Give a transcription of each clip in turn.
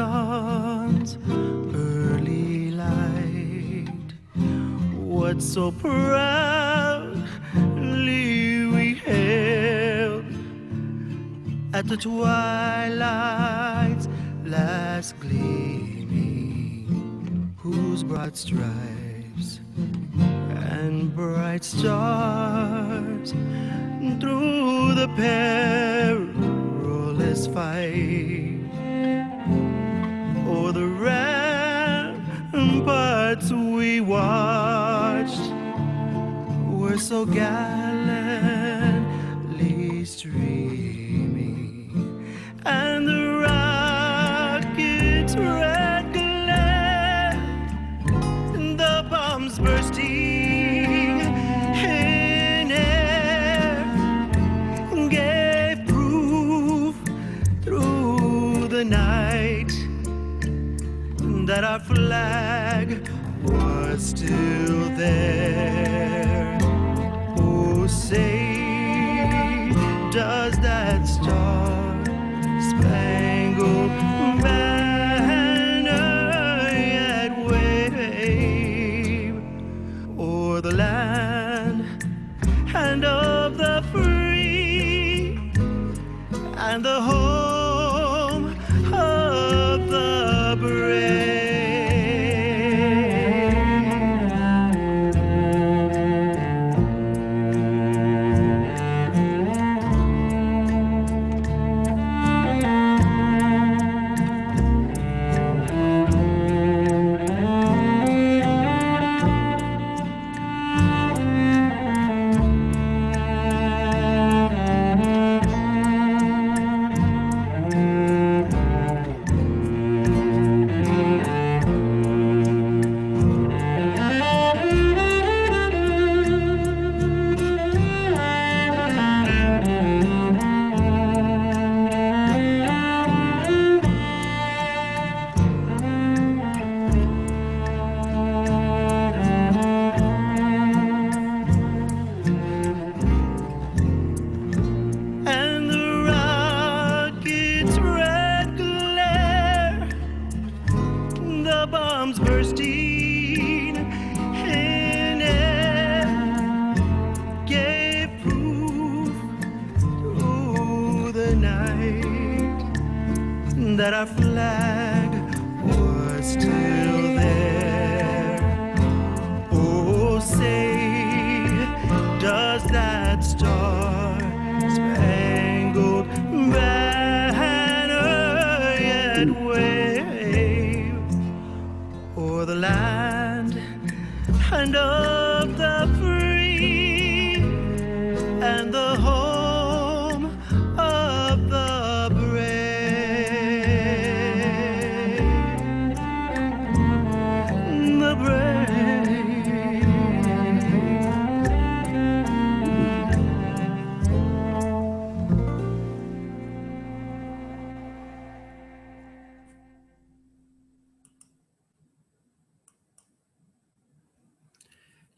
dawn's early light, what so proudly we hailed at the twilight's last gleaming, whose broad stripes and bright stars through the perilous fight o'er the ramparts we watched were so gallantly streaming, and the rockets' red glare, the bombs bursting in air, gave proof through the night that our flag was still there. Oh, say, does that star-spangled banner yet wave o'er the land and of the free and the home of the brave? Bursting in air gave proof through the night that our flag was still there. Oh, say, does that star-spangled banner yet wave o'er the land and of the free and the home of the brave? The brave.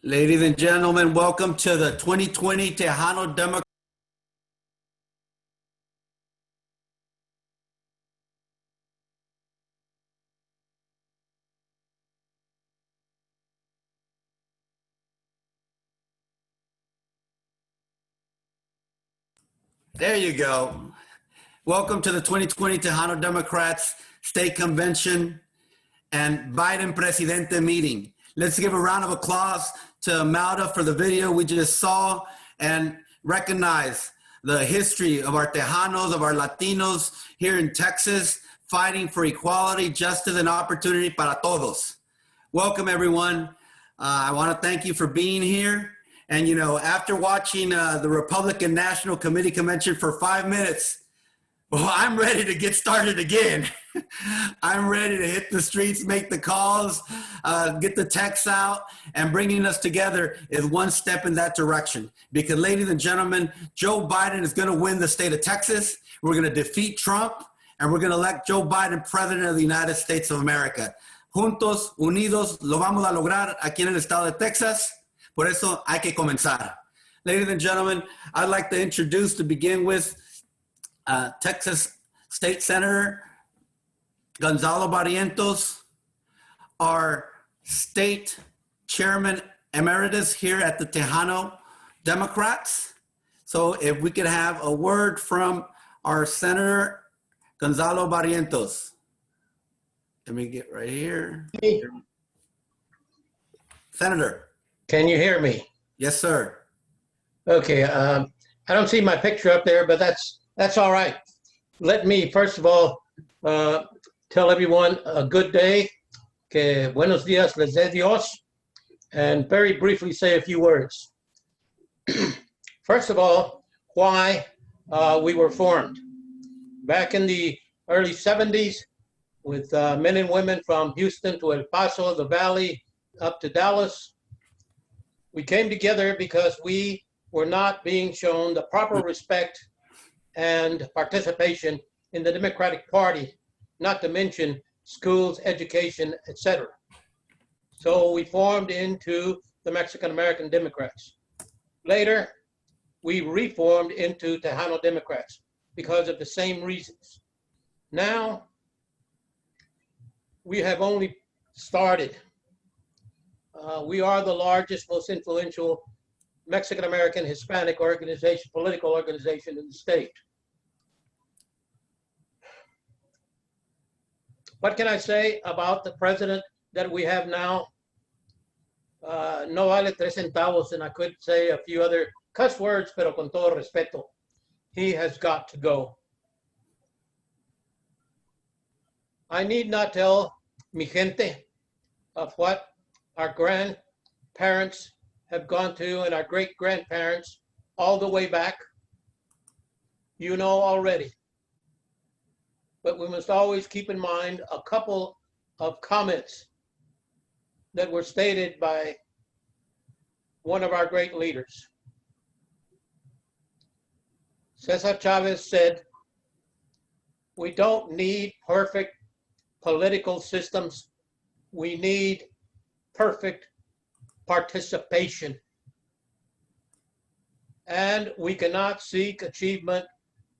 Ladies and gentlemen, welcome to the 2020 Tejano Democrat. There you go. Welcome to the 2020 Tejano Democrats State Convention and Biden Presidente meeting. Let's give a round of applause to Malda for the video we just saw and recognize the history of our Tejanos, of our Latinos here in Texas, fighting for equality, justice, and opportunity para todos. Welcome, everyone. I want to thank you for being here. And, you know, after watching the Republican National Committee Convention for 5 minutes, well, I'm ready to get started again. I'm ready to hit the streets, make the calls, get the texts out, and bringing us together is one step in that direction. Because, ladies and gentlemen, Joe Biden is going to win the state of Texas. We're going to defeat Trump, and we're going to elect Joe Biden president of the United States of America. Juntos, unidos, lo vamos a lograr aquí en el estado de Texas. Por eso hay que comenzar. Ladies and gentlemen, I'd like to introduce, to begin with, Texas State Senator Gonzalo Barrientos, our state chairman emeritus here at the Tejano Democrats. So if we could have a word from our Senator Gonzalo Barrientos. Let me get right here. Senator. Can you hear me? Yes, sir. Okay. I don't see my picture up there, but that's all right. Let me first of all tell everyone a good day. Que buenos días les dé Dios, and very briefly say a few words. First of all, why we were formed. Back in the early 70s, with men and women from Houston to El Paso, the Valley, up to Dallas, we came together because we were not being shown the proper respect and participation in the Democratic Party, not to mention schools, education, etc. So we formed into the Mexican American Democrats. Later, we reformed into Tejano Democrats because of the same reasons. Now, we have only started. We are the largest, most influential Mexican American Hispanic organization, political organization in the state. What can I say about the president that we have now? No vale tres centavos, and I could say a few other cuss words, pero con todo respeto, he has got to go. I need not tell mi gente of what our grandparents have gone to and our great-grandparents all the way back. You know already. But we must always keep in mind a couple of comments that were stated by one of our great leaders. Cesar Chavez said, "We don't need perfect political systems. We need perfect participation. And we cannot seek achievement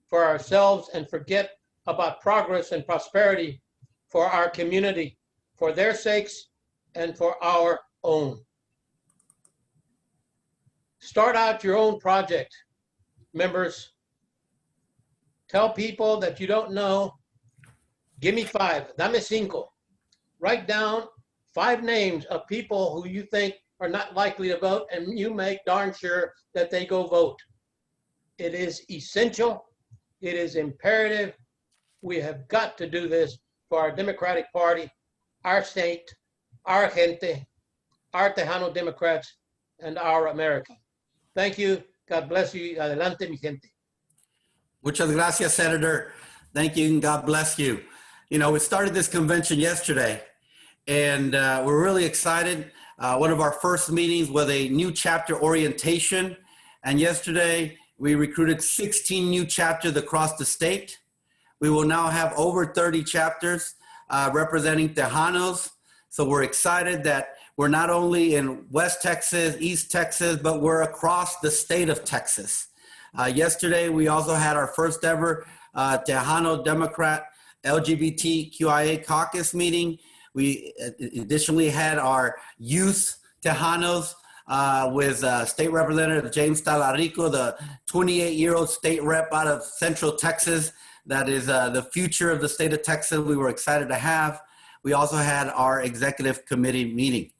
for ourselves and forget about progress and prosperity for our community, for their sakes and for our own." Start out your own project, members. Tell people that you don't know, give me 5, dame 5. Write down 5 names of people who you think are not likely to vote, and you make darn sure that they go vote. It is essential. It is imperative. We have got to do this for our Democratic Party, our state, our gente, our Tejano Democrats, and our America. Thank you. God bless you. Adelante, mi gente. Muchas gracias, Senator. Thank you, and God bless you. You know, we started this convention yesterday, and we're really excited. One of our first meetings was a new chapter orientation, and yesterday we recruited 16 new chapters across the state. We will now have over 30 chapters representing Tejanos. So we're excited that we're not only in West Texas, East Texas, but we're across the state of Texas. Yesterday, we also had our first ever Tejano Democrat LGBTQIA caucus meeting. We additionally had our youth Tejanos with State Representative James Talarico, the 28-year-old state rep out of Central Texas. That is the future of the state of Texas. We were excited to have. We also had our executive committee meeting.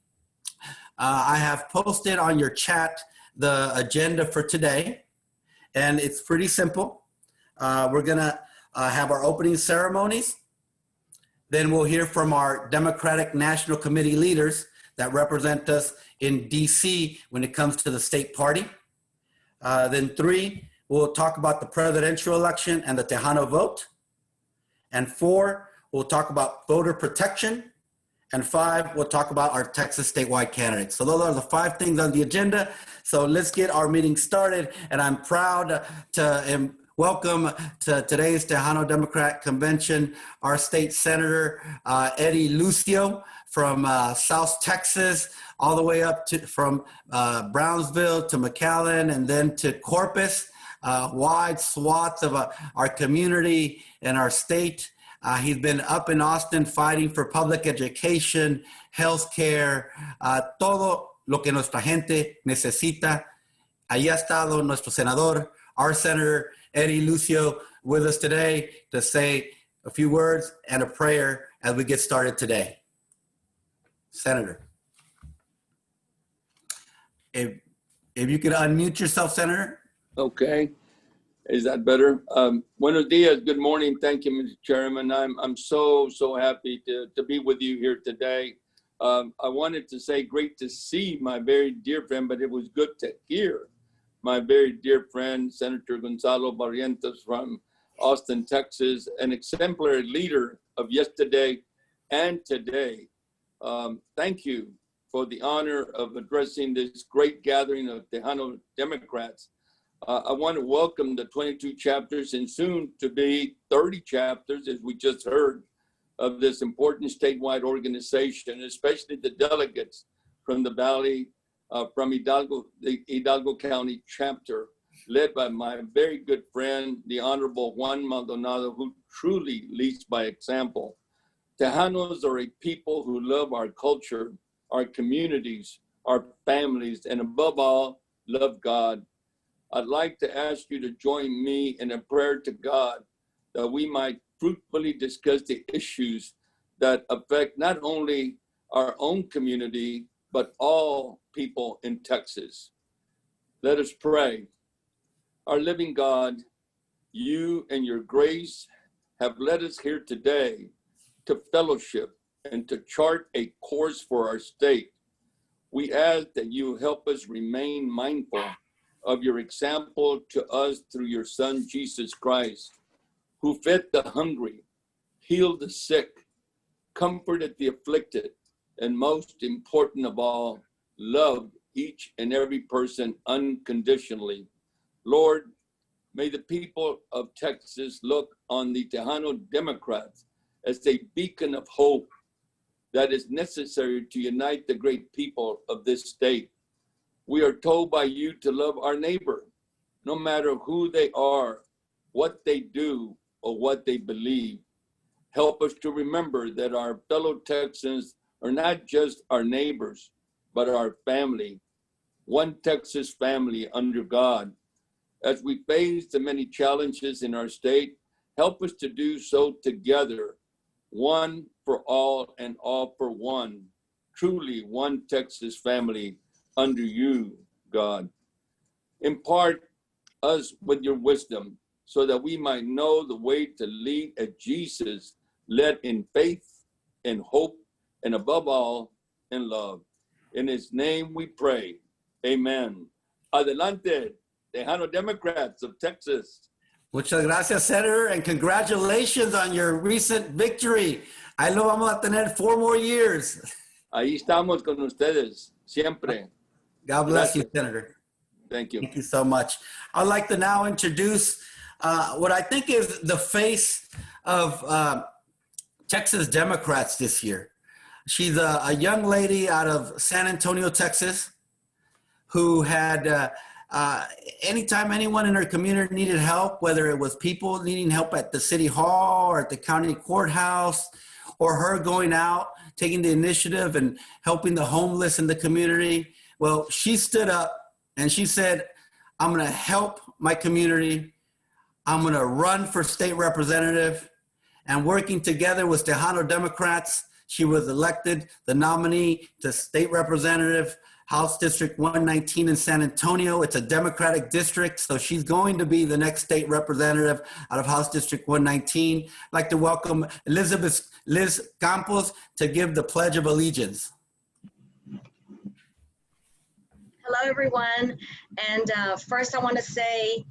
I have posted on your chat the agenda for today, and it's pretty simple. We're gonna have our opening ceremonies. Then we'll hear from our Democratic National Committee leaders that represent us in DC when it comes to the state party. Then 3, we'll talk about the presidential election and the Tejano vote. And 4, we'll talk about voter protection. And 5, we'll talk about our Texas statewide candidates. So those are the 5 things on the agenda. So let's get our meeting started. And I'm proud to welcome to today's Tejano Democrat Convention our state senator, Eddie Lucio from South Texas, all the way up to from Brownsville to McAllen and then to Corpus, wide swaths of our community and our state. He's been up in Austin fighting for public education, healthcare, todo lo que nuestra gente necesita. Ahí ha estado nuestro senador, our Senator Eddie Lucio, with us today to say a few words and a prayer as we get started today. Senator. If you could unmute yourself, Senator. Okay. Is that better? Buenos dias. Good morning. Thank you, Mr. Chairman. I'm so happy to be with you here today. I wanted to say great to see my very dear friend, but it was good to hear my very dear friend, Senator Gonzalo Barrientos from Austin, Texas, an exemplary leader of yesterday and today. Thank you for the honor of addressing this great gathering of Tejano Democrats. I want to welcome the 22 chapters and soon to be 30 chapters, as we just heard, of this important statewide organization, especially the delegates from the Valley, from Hidalgo, the Hidalgo County chapter, led by my very good friend, the Honorable Juan Maldonado, who truly leads by example. Tejanos are a people who love our culture, our communities, our families, and above all, love God. I'd like to ask you to join me in a prayer to God that we might fruitfully discuss the issues that affect not only our own community, but all people in Texas. Let us pray. Our living God, you and your grace have led us here today to fellowship and to chart a course for our state. We ask that you help us remain mindful of your example to us through your Son, Jesus Christ, who fed the hungry, healed the sick, comforted the afflicted, and most important of all, loved each and every person unconditionally. Lord, may the people of Texas look on the Tejano Democrats as a beacon of hope that is necessary to unite the great people of this state. We are told by you to love our neighbor, no matter who they are, what they do, or what they believe. Help us to remember that our fellow Texans are not just our neighbors, but our family, one Texas family under God. As we face the many challenges in our state, help us to do so together, one for all and all for one, truly one Texas family under you, God. Impart us with your wisdom so that we might know the way to lead as Jesus led in faith, in hope, and above all, in love. In his name we pray. Amen. Adelante, Tejano Democrats of Texas. Muchas gracias, Senator, and congratulations on your recent victory. Ahí lo vamos a tener 4 more years. Ahí estamos con ustedes, siempre. God bless Gracias. you, Senator. Thank you. Thank you so much. I'd like to now introduce what I think is the face of Texas Democrats this year. She's a young lady out of San Antonio, Texas, who had anytime anyone in her community needed help, whether it was people needing help at the city hall or at the county courthouse, or her going out, taking the initiative and helping the homeless in the community. Well, she stood up and she said, I'm going to help my community. I'm going to run for state representative. And working together with Tejano Democrats, she was elected the nominee to state representative, House District 119 in San Antonio. It's a Democratic district, so she's going to be the next state representative out of House District 119. I'd like to welcome Liz Campos to give the Pledge of Allegiance. Hello, everyone. And first, I want to say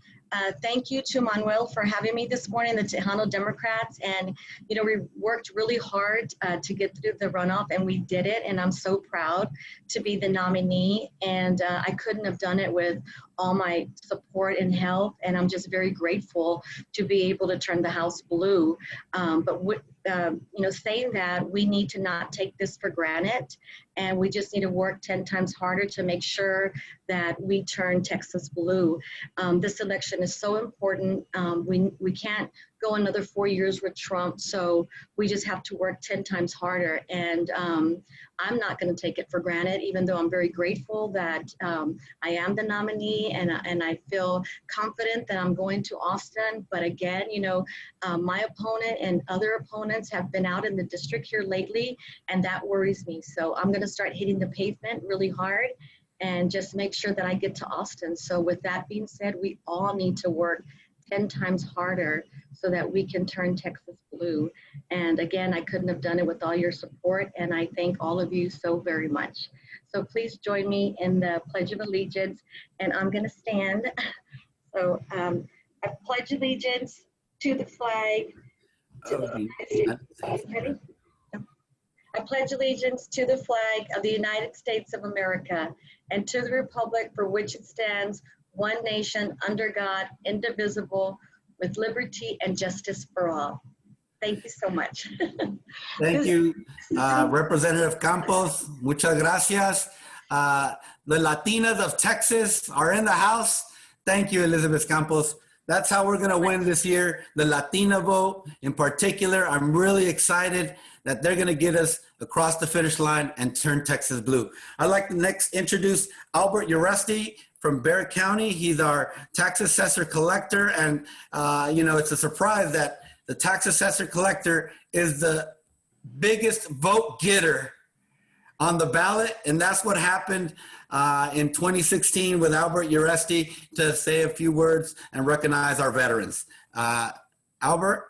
thank you to Manuel for having me this morning, the Tejano Democrats. And, you know, we worked really hard to get through the runoff, and we did it. And I'm so proud to be the nominee. And I couldn't have done it with all my support and help. And I'm just very grateful to be able to turn the House blue. You know, saying that, we need to not take this for granted, and we just need to work 10 times harder to make sure that we turn Texas blue. This election is so important. We can't go another 4 years with Trump. So we just have to work 10 times harder. And I'm not going to take it for granted, even though I'm very grateful that I am the nominee, and I feel confident that I'm going to Austin. But again, you know, my opponent and other opponents have been out in the district here lately, and that worries me. So I'm going to start hitting the pavement really hard and just make sure that I get to Austin. So with that being said, we all need to work 10 times harder so that we can turn Texas blue. And again, I couldn't have done it with all your support, and I thank all of you so very much. So please join me in the Pledge of Allegiance, and I'm gonna stand. So I pledge allegiance to the flag, to the United States. Ready? I pledge allegiance to the flag of the United States of America and to the republic for which it stands, one nation, under God, indivisible, with liberty and justice for all. Thank you so much. Thank you, Representative Campos. Muchas gracias. The Latinas of Texas are in the house. Thank you, Elizabeth Campos. That's how we're going to win this year, the Latina vote in particular. I'm really excited that they're going to get us across the finish line and turn Texas blue. I'd like to next introduce Albert Uresti from Bexar County. He's our tax assessor collector. And, you know, it's a surprise that the tax assessor collector is the biggest vote getter on the ballot. And that's what happened in 2016 with Albert Uresti, to say a few words and recognize our veterans. Albert?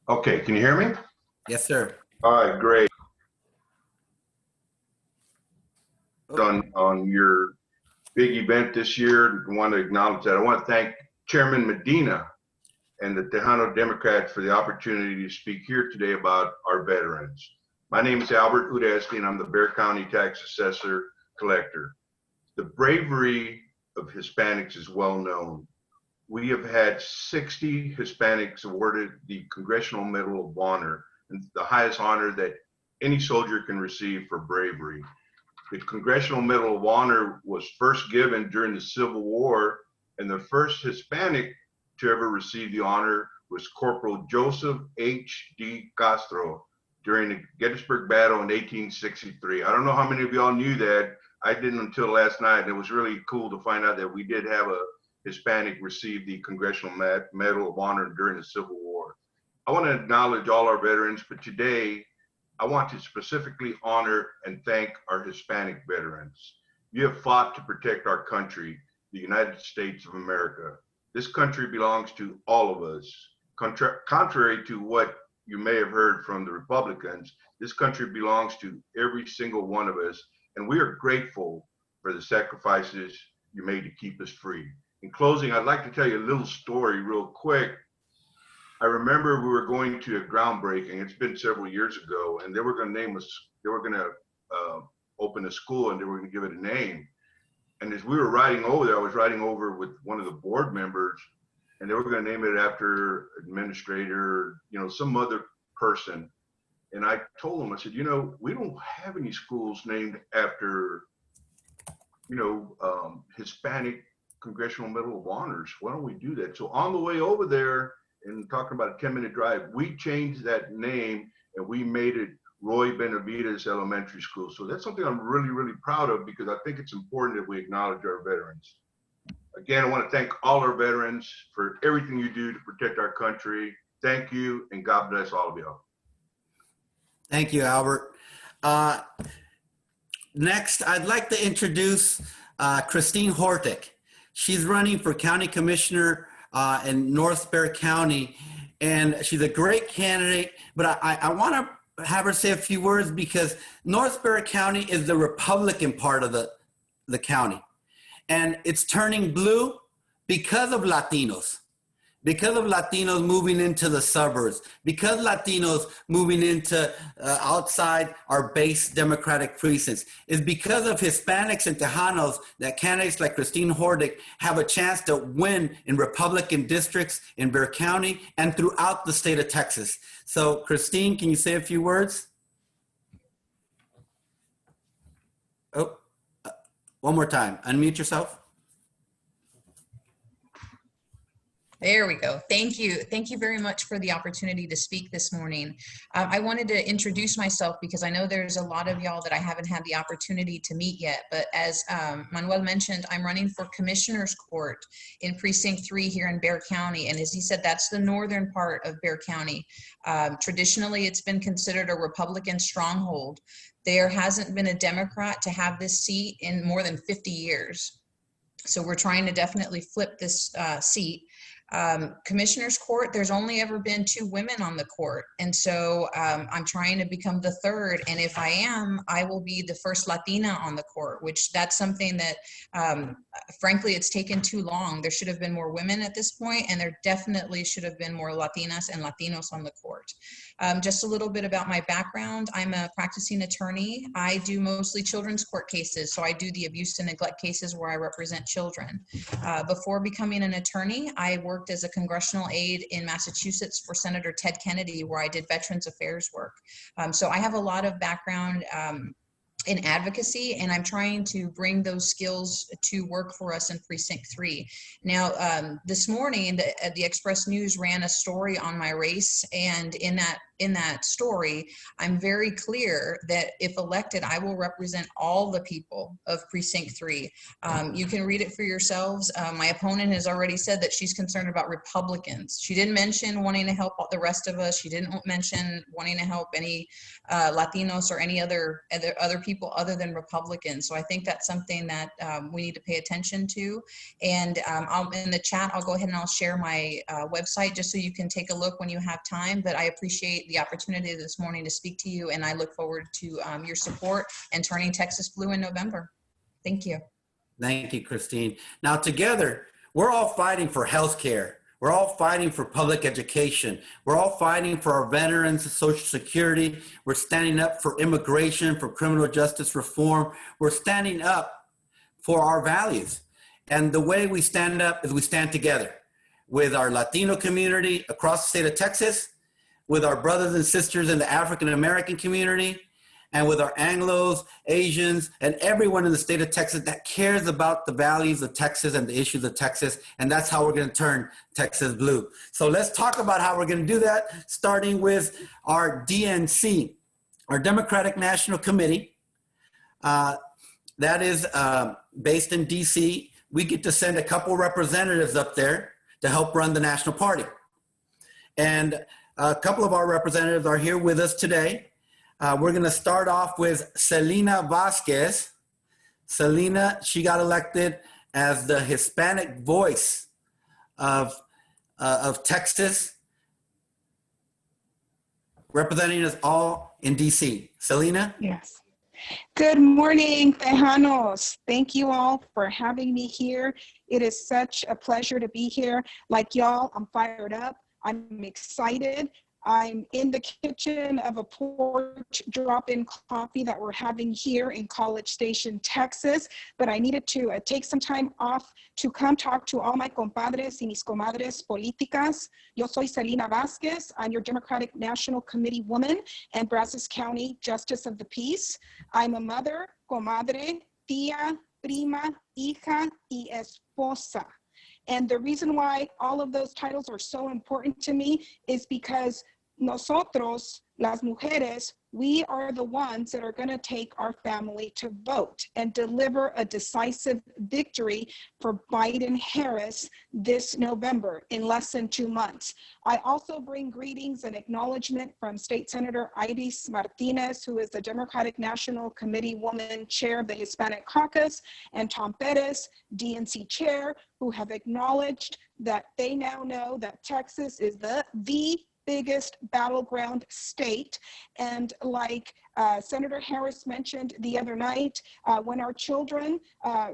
Okay, can you hear me? Yes, sir. All right, great. On your big event this year, I want to acknowledge that. I want to thank Chairman Medina and the Tejano Democrats for the opportunity to speak here today about our veterans. My name is Albert Uresti, and I'm the Bexar County Tax Assessor Collector. The bravery of Hispanics is well known. We have had 60 Hispanics awarded the Congressional Medal of Honor, and the highest honor that any soldier can receive for bravery. The Congressional Medal of Honor was first given during the Civil War, and the first Hispanic to ever receive the honor was Corporal Joseph H.D. Castro during the Gettysburg Battle in 1863. I don't know how many of y'all knew that. I didn't until last night, and it was really cool to find out that we did have a Hispanic receive the Congressional Medal of Honor during the Civil War. I want to acknowledge all our veterans, but today I want to specifically honor and thank our Hispanic veterans. You have fought to protect our country, the United States of America. This country belongs to all of us. Contrary to what you may have heard from the Republicans, this country belongs to every single one of us, and we are grateful for the sacrifices you made to keep us free. In closing, I'd like to tell you a little story real quick. I remember we were going to a groundbreaking. It's been several years ago, and they were going to name us. They were going to open a school, and they were going to give it a name. And as we were riding over there, I was riding over with one of the board members, and they were going to name it after administrator, you know, some other person. And I told them, I said, you know, we don't have any schools named after, you know, Hispanic Congressional Medal of Honors. Why don't we do that? So on the way over there, and talking about a 10-minute drive, we changed that name and we made it Roy Benavides Elementary School. So that's something I'm really, really proud of, because I think it's important that we acknowledge our veterans. Again, I want to thank all our veterans for everything you do to protect our country. Thank you, and God bless all of y'all. Thank you, Albert. Next, I'd like to introduce Christine Hortick. She's running for county commissioner in North Bexar County, and she's a great candidate, but I want to have her say a few words, because North Bexar County is the Republican part of the county, and it's turning blue because of Latinos. Because of Latinos moving into the suburbs, because Latinos moving into outside our base Democratic precincts, is because of Hispanics and Tejanos that candidates like Christine Hortick have a chance to win in Republican districts in Bexar County and throughout the state of Texas. So Christine, can you say a few words? Oh, One more time. Unmute yourself. There we go. Thank you. Thank you very much for the opportunity to speak this morning. I wanted to introduce myself because I know there's a lot of y'all that I haven't had the opportunity to meet yet. But as Manuel mentioned, I'm running for Commissioner's Court in Precinct 3 here in Bexar County. And as he said, that's the northern part of Bexar County. Traditionally, it's been considered a Republican stronghold. There hasn't been a Democrat to have this seat in more than 50 years. So we're trying to definitely flip this seat. Commissioner's Court, there's only ever been 2 women on the court. And so I'm trying to become the third. And if I am, I will be the first Latina on the court, which that's something that, frankly, it's taken too long. There should have been more women at this point, and there definitely should have been more Latinas and Latinos on the court. Just a little bit about my background. I'm a practicing attorney. I do mostly children's court cases. So I do the abuse and neglect cases where I represent children. Before becoming an attorney, I worked as a congressional aide in Massachusetts for Senator Ted Kennedy, where I did Veterans Affairs work. So I have a lot of background in advocacy, and I'm trying to bring those skills to work for us in Precinct 3. Now, this morning, the Express News ran a story on my race, and in that story, I'm very clear that if elected, I will represent all the people of Precinct 3. You can read it for yourselves. My opponent has already said that she's concerned about Republicans. She didn't mention wanting to help the rest of us. She didn't mention wanting to help any Latinos or any other people other than Republicans. So I think that's something that we need to pay attention to. And in the chat, I'll go ahead and I'll share my website just so you can take a look when you have time. But I appreciate the opportunity this morning to speak to you, and I look forward to your support and turning Texas blue in November. Thank you. Thank you, Christine. Now together, we're all fighting for healthcare. We're all fighting for public education. We're all fighting for our veterans, Social Security. We're standing up for immigration, for criminal justice reform. We're standing up for our values. And the way we stand up is we stand together with our Latino community across the state of Texas, with our brothers and sisters in the African American community, and with our Anglos, Asians, and everyone in the state of Texas that cares about the values of Texas and the issues of Texas. And that's how we're going to turn Texas blue. So let's talk about how we're going to do that, starting with our DNC, our Democratic National Committee. That is based in DC. We get to send a couple representatives up there to help run the national party. And a couple of our representatives are here with us today. We're going to start off with Selena Vasquez. Selena, she got elected as the Hispanic voice of Texas, representing us all in DC. Selena? Yes. Good morning, Tejanos. Thank you all for having me here. It is such a pleasure to be here. Like y'all, I'm fired up. I'm excited. I'm in the kitchen of a porch drop-in coffee that we're having here in College Station, Texas, but I needed to take some time off to come talk to all my compadres y mis comadres políticas. Yo soy Selena Vasquez. I'm your Democratic National Committee woman and Brazos County Justice of the Peace. I'm a mother, comadre, tía, prima, hija, y esposa. And the reason why all of those titles are so important to me is because nosotros, las mujeres, we are the ones that are going to take our family to vote and deliver a decisive victory for Biden-Harris this November in less than 2 months. I also bring greetings and acknowledgement from State Senator Iris Martinez, who is the Democratic National Committee woman chair of the Hispanic Caucus, and Tom Perez, DNC chair, who have acknowledged that they now know that Texas is the biggest battleground state. And like Senator Harris mentioned the other night, when our children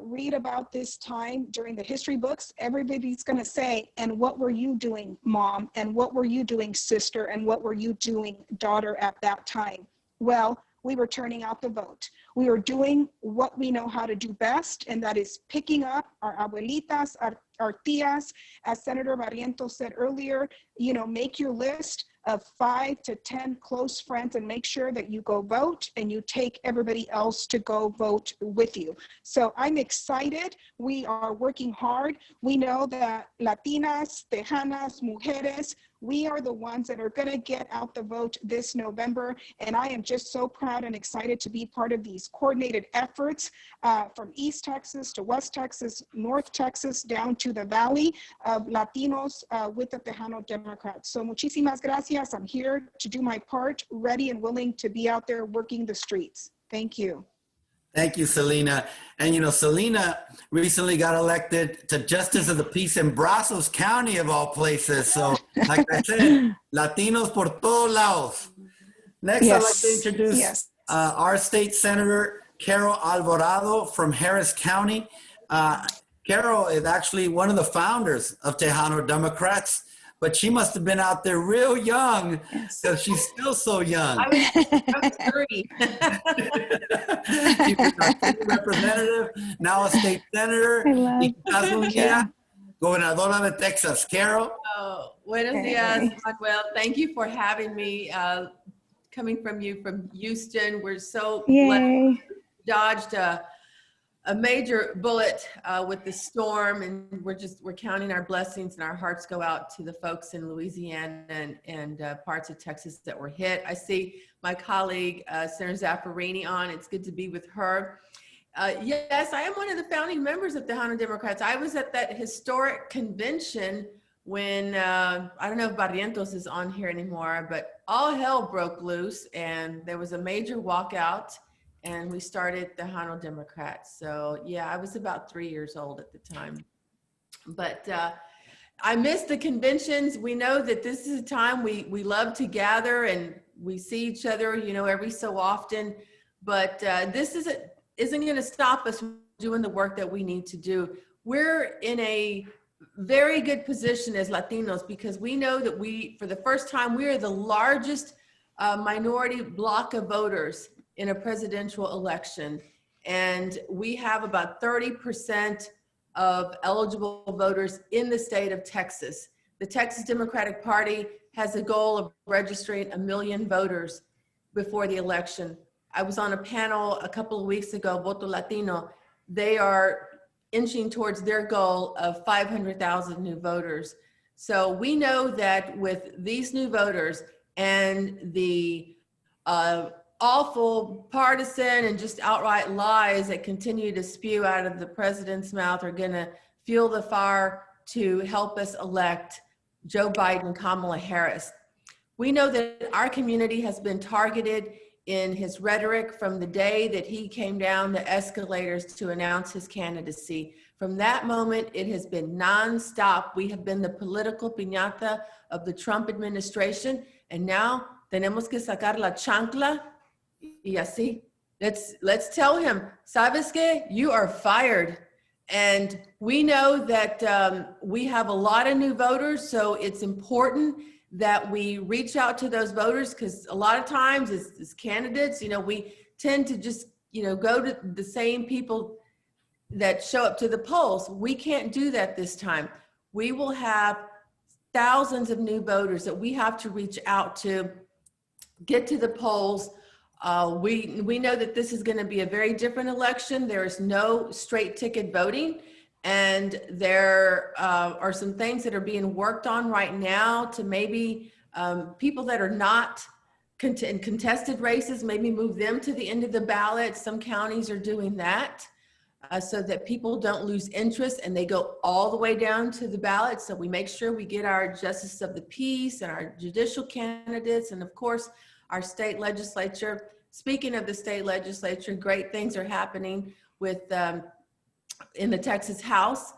read about this time during the history books, everybody's going to say, and what were you doing, mom? And what were you doing, sister? And what were you doing, daughter, at that time? Well, we were turning out the vote. We were doing what we know how to do best, and that is picking up our abuelitas, our tias. As Senator Barrientos said earlier, you know, make your list of 5 to 10 close friends and make sure that you go vote and you take everybody else to go vote with you. So I'm excited. We are working hard. We know that Latinas, Tejanas, Mujeres, we are the ones that are going to get out the vote this November. And I am just so proud and excited to be part of these coordinated efforts from East Texas to West Texas, North Texas, down to the Valley of Latinos with the Tejano Democrats. So muchísimas gracias. I'm here to do my part, ready and willing to be out there working the streets. Thank you. Thank you, Selena. And you know, Selena recently got elected to Justice of the Peace in Brazos County, of all places. So, like I said, Latinos por todos lados. Next, I'd like to introduce our state senator, Carol Alvarado from Harris County. Carol is actually one of the founders of Tejano Democrats, but she must have been out there real young because she's still so young. I was 30. She was our state representative, now a state senator. Gobernadora de Texas. Carol? Oh, buenos dias, Manuel. Thank you for having me. Coming from you from Houston, we're so blessed. Dodged a major bullet with the storm, and we're counting our blessings, and our hearts go out to the folks in Louisiana and parts of Texas that were hit. I see my colleague Senator Zaffarini on. It's good to be with her. Yes, I am one of the founding members of the Tejano Democrats. I was at that historic convention when I don't know if Barrientos is on here anymore, but all hell broke loose, and there was a major walkout. And we started the Tejano Democrats. So yeah, I was about 3 years old at the time. But I miss the conventions. We know that this is a time we love to gather and we see each other, you know, every so often. But this isn't going to stop us from doing the work that we need to do. We're in a very good position as Latinos because we know that for the first time, we are the largest minority block of voters in a presidential election. And we have about 30% of eligible voters in the state of Texas. The Texas Democratic Party has a goal of registering 1 million voters before the election. I was on a panel a couple of weeks ago, Voto Latino. They are inching towards their goal of 500,000 new voters. So we know that with these new voters and the awful partisan and just outright lies that continue to spew out of the president's mouth are going to fuel the fire to help us elect Joe Biden and Kamala Harris. We know that our community has been targeted in his rhetoric from the day that he came down the escalators to announce his candidacy. From that moment, it has been nonstop. We have been the political piñata of the Trump administration, and now tenemos que sacar la chancla. Y así, let's tell him, ¿sabes qué? You are fired. And we know that we have a lot of new voters, so it's important that we reach out to those voters because a lot of times as candidates, you know, we tend to just, you know, go to the same people that show up to the polls. We can't do that this time. We will have thousands of new voters that we have to reach out to, get to the polls. We know that this is going to be a very different election. There is no straight ticket voting, and there are some things that are being worked on right now to maybe people that are not in contested races, maybe move them to the end of the ballot. Some counties are doing that so that people don't lose interest and they go all the way down to the ballot. So we make sure we get our justice of the peace and our judicial candidates, and of course, our state legislature. Speaking of the state legislature, great things are happening with in the Texas House.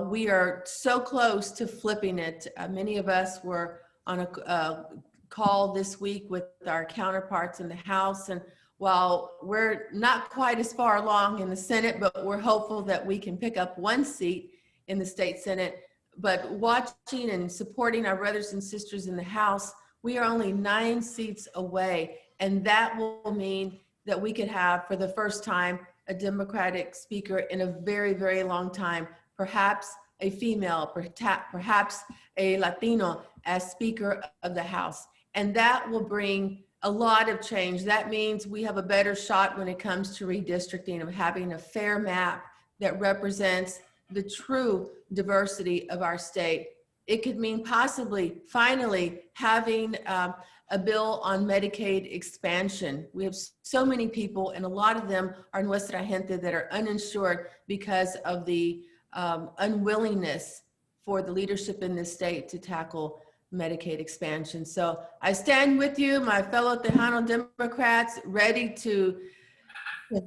We are so close to flipping it. Many of us were on a call this week with our counterparts in the House, and while we're not quite as far along in the Senate, but we're hopeful that we can pick up one seat in the state Senate. But watching and supporting our brothers and sisters in the House, we are only 9 seats away, and that will mean that we could have, for the first time, a Democratic speaker in a very, very long time, perhaps a female, perhaps a Latino as Speaker of the House. And that will bring a lot of change. That means we have a better shot when it comes to redistricting, of having a fair map that represents the true diversity of our state. It could mean possibly, finally, having a bill on Medicaid expansion. We have so many people, and a lot of them are nuestra gente, that are uninsured because of the unwillingness for the leadership in this state to tackle Medicaid expansion. So I stand with you, my fellow Tejano Democrats, ready to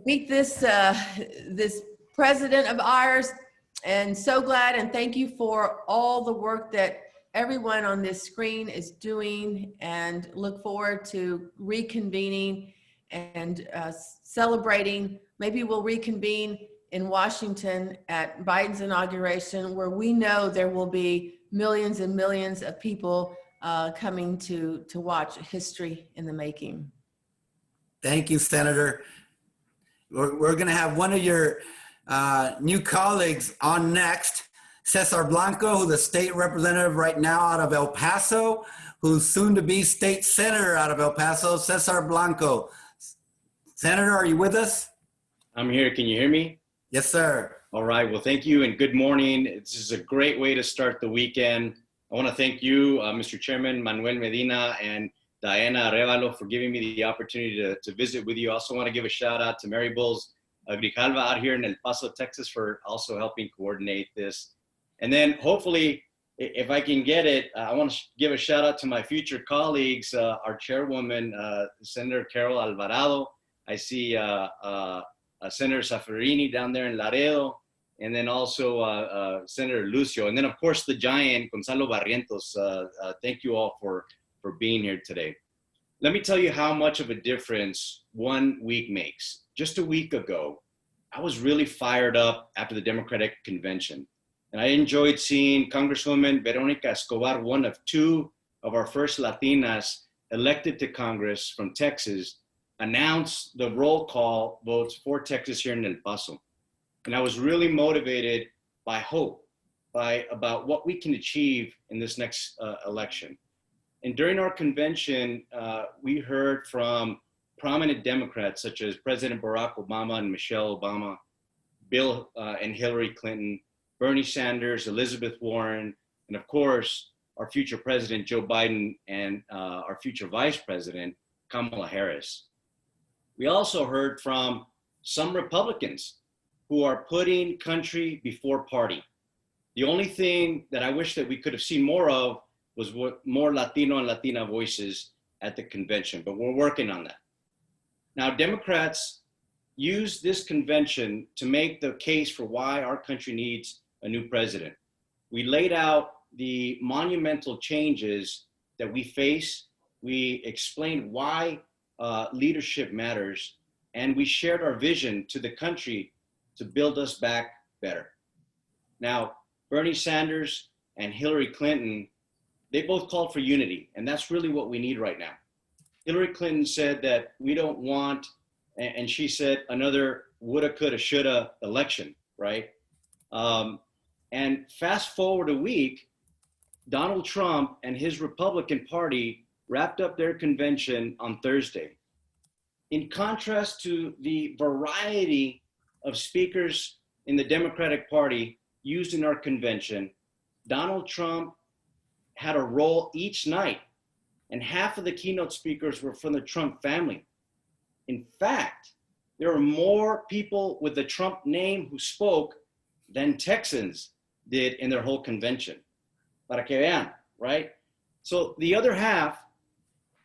beat this this president of ours, and so glad, and thank you for all the work that everyone on this screen is doing, and look forward to reconvening and celebrating. Maybe we'll reconvene in Washington at Biden's inauguration, where we know there will be millions and millions of people coming to watch history in the making. Thank you, Senator. We're going to have one of your new colleagues on next, Cesar Blanco, who's the state representative right now out of El Paso, who's soon to be state senator out of El Paso, Cesar Blanco. Senator, are you with us? I'm here. Can you hear me? Yes, sir. All right. Well, thank you and good morning. This is a great way to start the weekend. I want to thank you, Mr. Chairman Manuel Medina and Diana Arevalo, for giving me the opportunity to visit with you. I also want to give a shout out to Mary Bowles Grijalva out here in El Paso, Texas, for also helping coordinate this. And then hopefully, if I can get it, I want to give a shout out to my future colleagues, our chairwoman, Senator Carol Alvarado. I see Senator Zaffirini down there in Laredo, and then also Senator Lucio, and then of course the giant, Gonzalo Barrientos. Thank you all for being here today. Let me tell you how much of a difference 1 week makes. Just a week ago, I was really fired up after the Democratic Convention. And I enjoyed seeing Congresswoman Veronica Escobar, one of 2 of our first Latinas elected to Congress from Texas, announce the roll call votes for Texas here in El Paso. And I was really motivated by hope, about what we can achieve in this next election. And during our convention, we heard from prominent Democrats such as President Barack Obama and Michelle Obama, Bill and Hillary Clinton, Bernie Sanders, Elizabeth Warren, and of course, our future president, Joe Biden, and our future vice president, Kamala Harris. We also heard from some Republicans who are putting country before party. The only thing that I wish that we could have seen more of was more Latino and Latina voices at the convention, but we're working on that. Now, Democrats use this convention to make the case for why our country needs a new president. We laid out the monumental changes that we face. We explained why leadership matters, and we shared our vision to the country to build us back better. Now, Bernie Sanders and Hillary Clinton, they both called for unity, and that's really what we need right now. Hillary Clinton said that we don't want, and she said, another woulda, coulda, shoulda election, right? And fast forward a week, Donald Trump and his Republican Party wrapped up their convention on Thursday. In contrast to the variety of speakers in the Democratic Party used in our convention, Donald Trump had a role each night, and half of the keynote speakers were from the Trump family. In fact, there were more people with the Trump name who spoke than Texans did in their whole convention. Para que vean, right? So the other half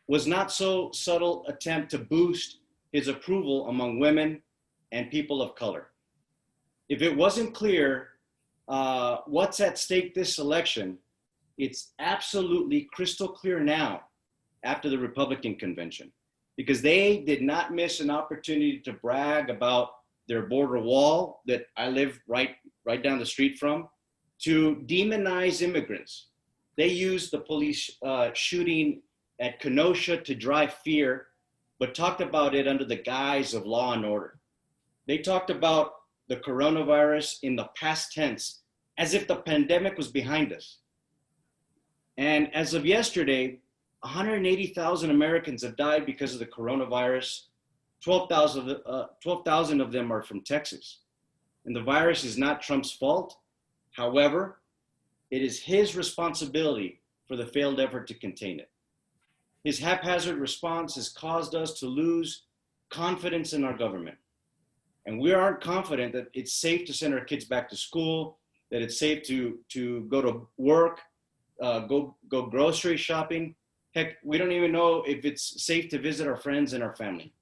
was not so subtle attempt to boost his approval among women and people of color. If it wasn't clear what's at stake this election, it's absolutely crystal clear now after the Republican convention, because they did not miss an opportunity to brag about their border wall that I live right down the street from, to demonize immigrants. They used the police shooting at Kenosha to drive fear, but talked about it under the guise of law and order. They talked about the coronavirus in the past tense, as if the pandemic was behind us. And as of yesterday, 180,000 Americans have died because of the coronavirus. 12,000 of them are from Texas. And the virus is not Trump's fault. However, it is his responsibility for the failed effort to contain it. His haphazard response has caused us to lose confidence in our government. And we aren't confident that it's safe to send our kids back to school, that it's safe to go to work, go grocery shopping. Heck, we don't even know if it's safe to visit our friends and our family.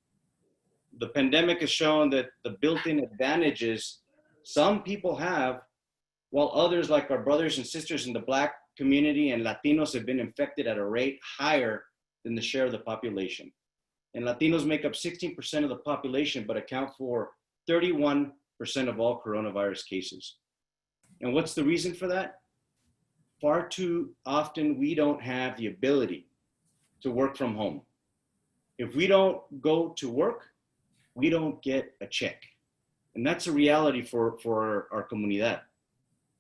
The pandemic has shown that the built-in advantages some people have, while others, like our brothers and sisters in the Black community and Latinos, have been infected at a rate higher than the share of the population. And Latinos make up 16% of the population, but account for 31% of all coronavirus cases. And what's the reason for that? Far too often, we don't have the ability to work from home. If we don't go to work, we don't get a check. And that's a reality for our comunidad.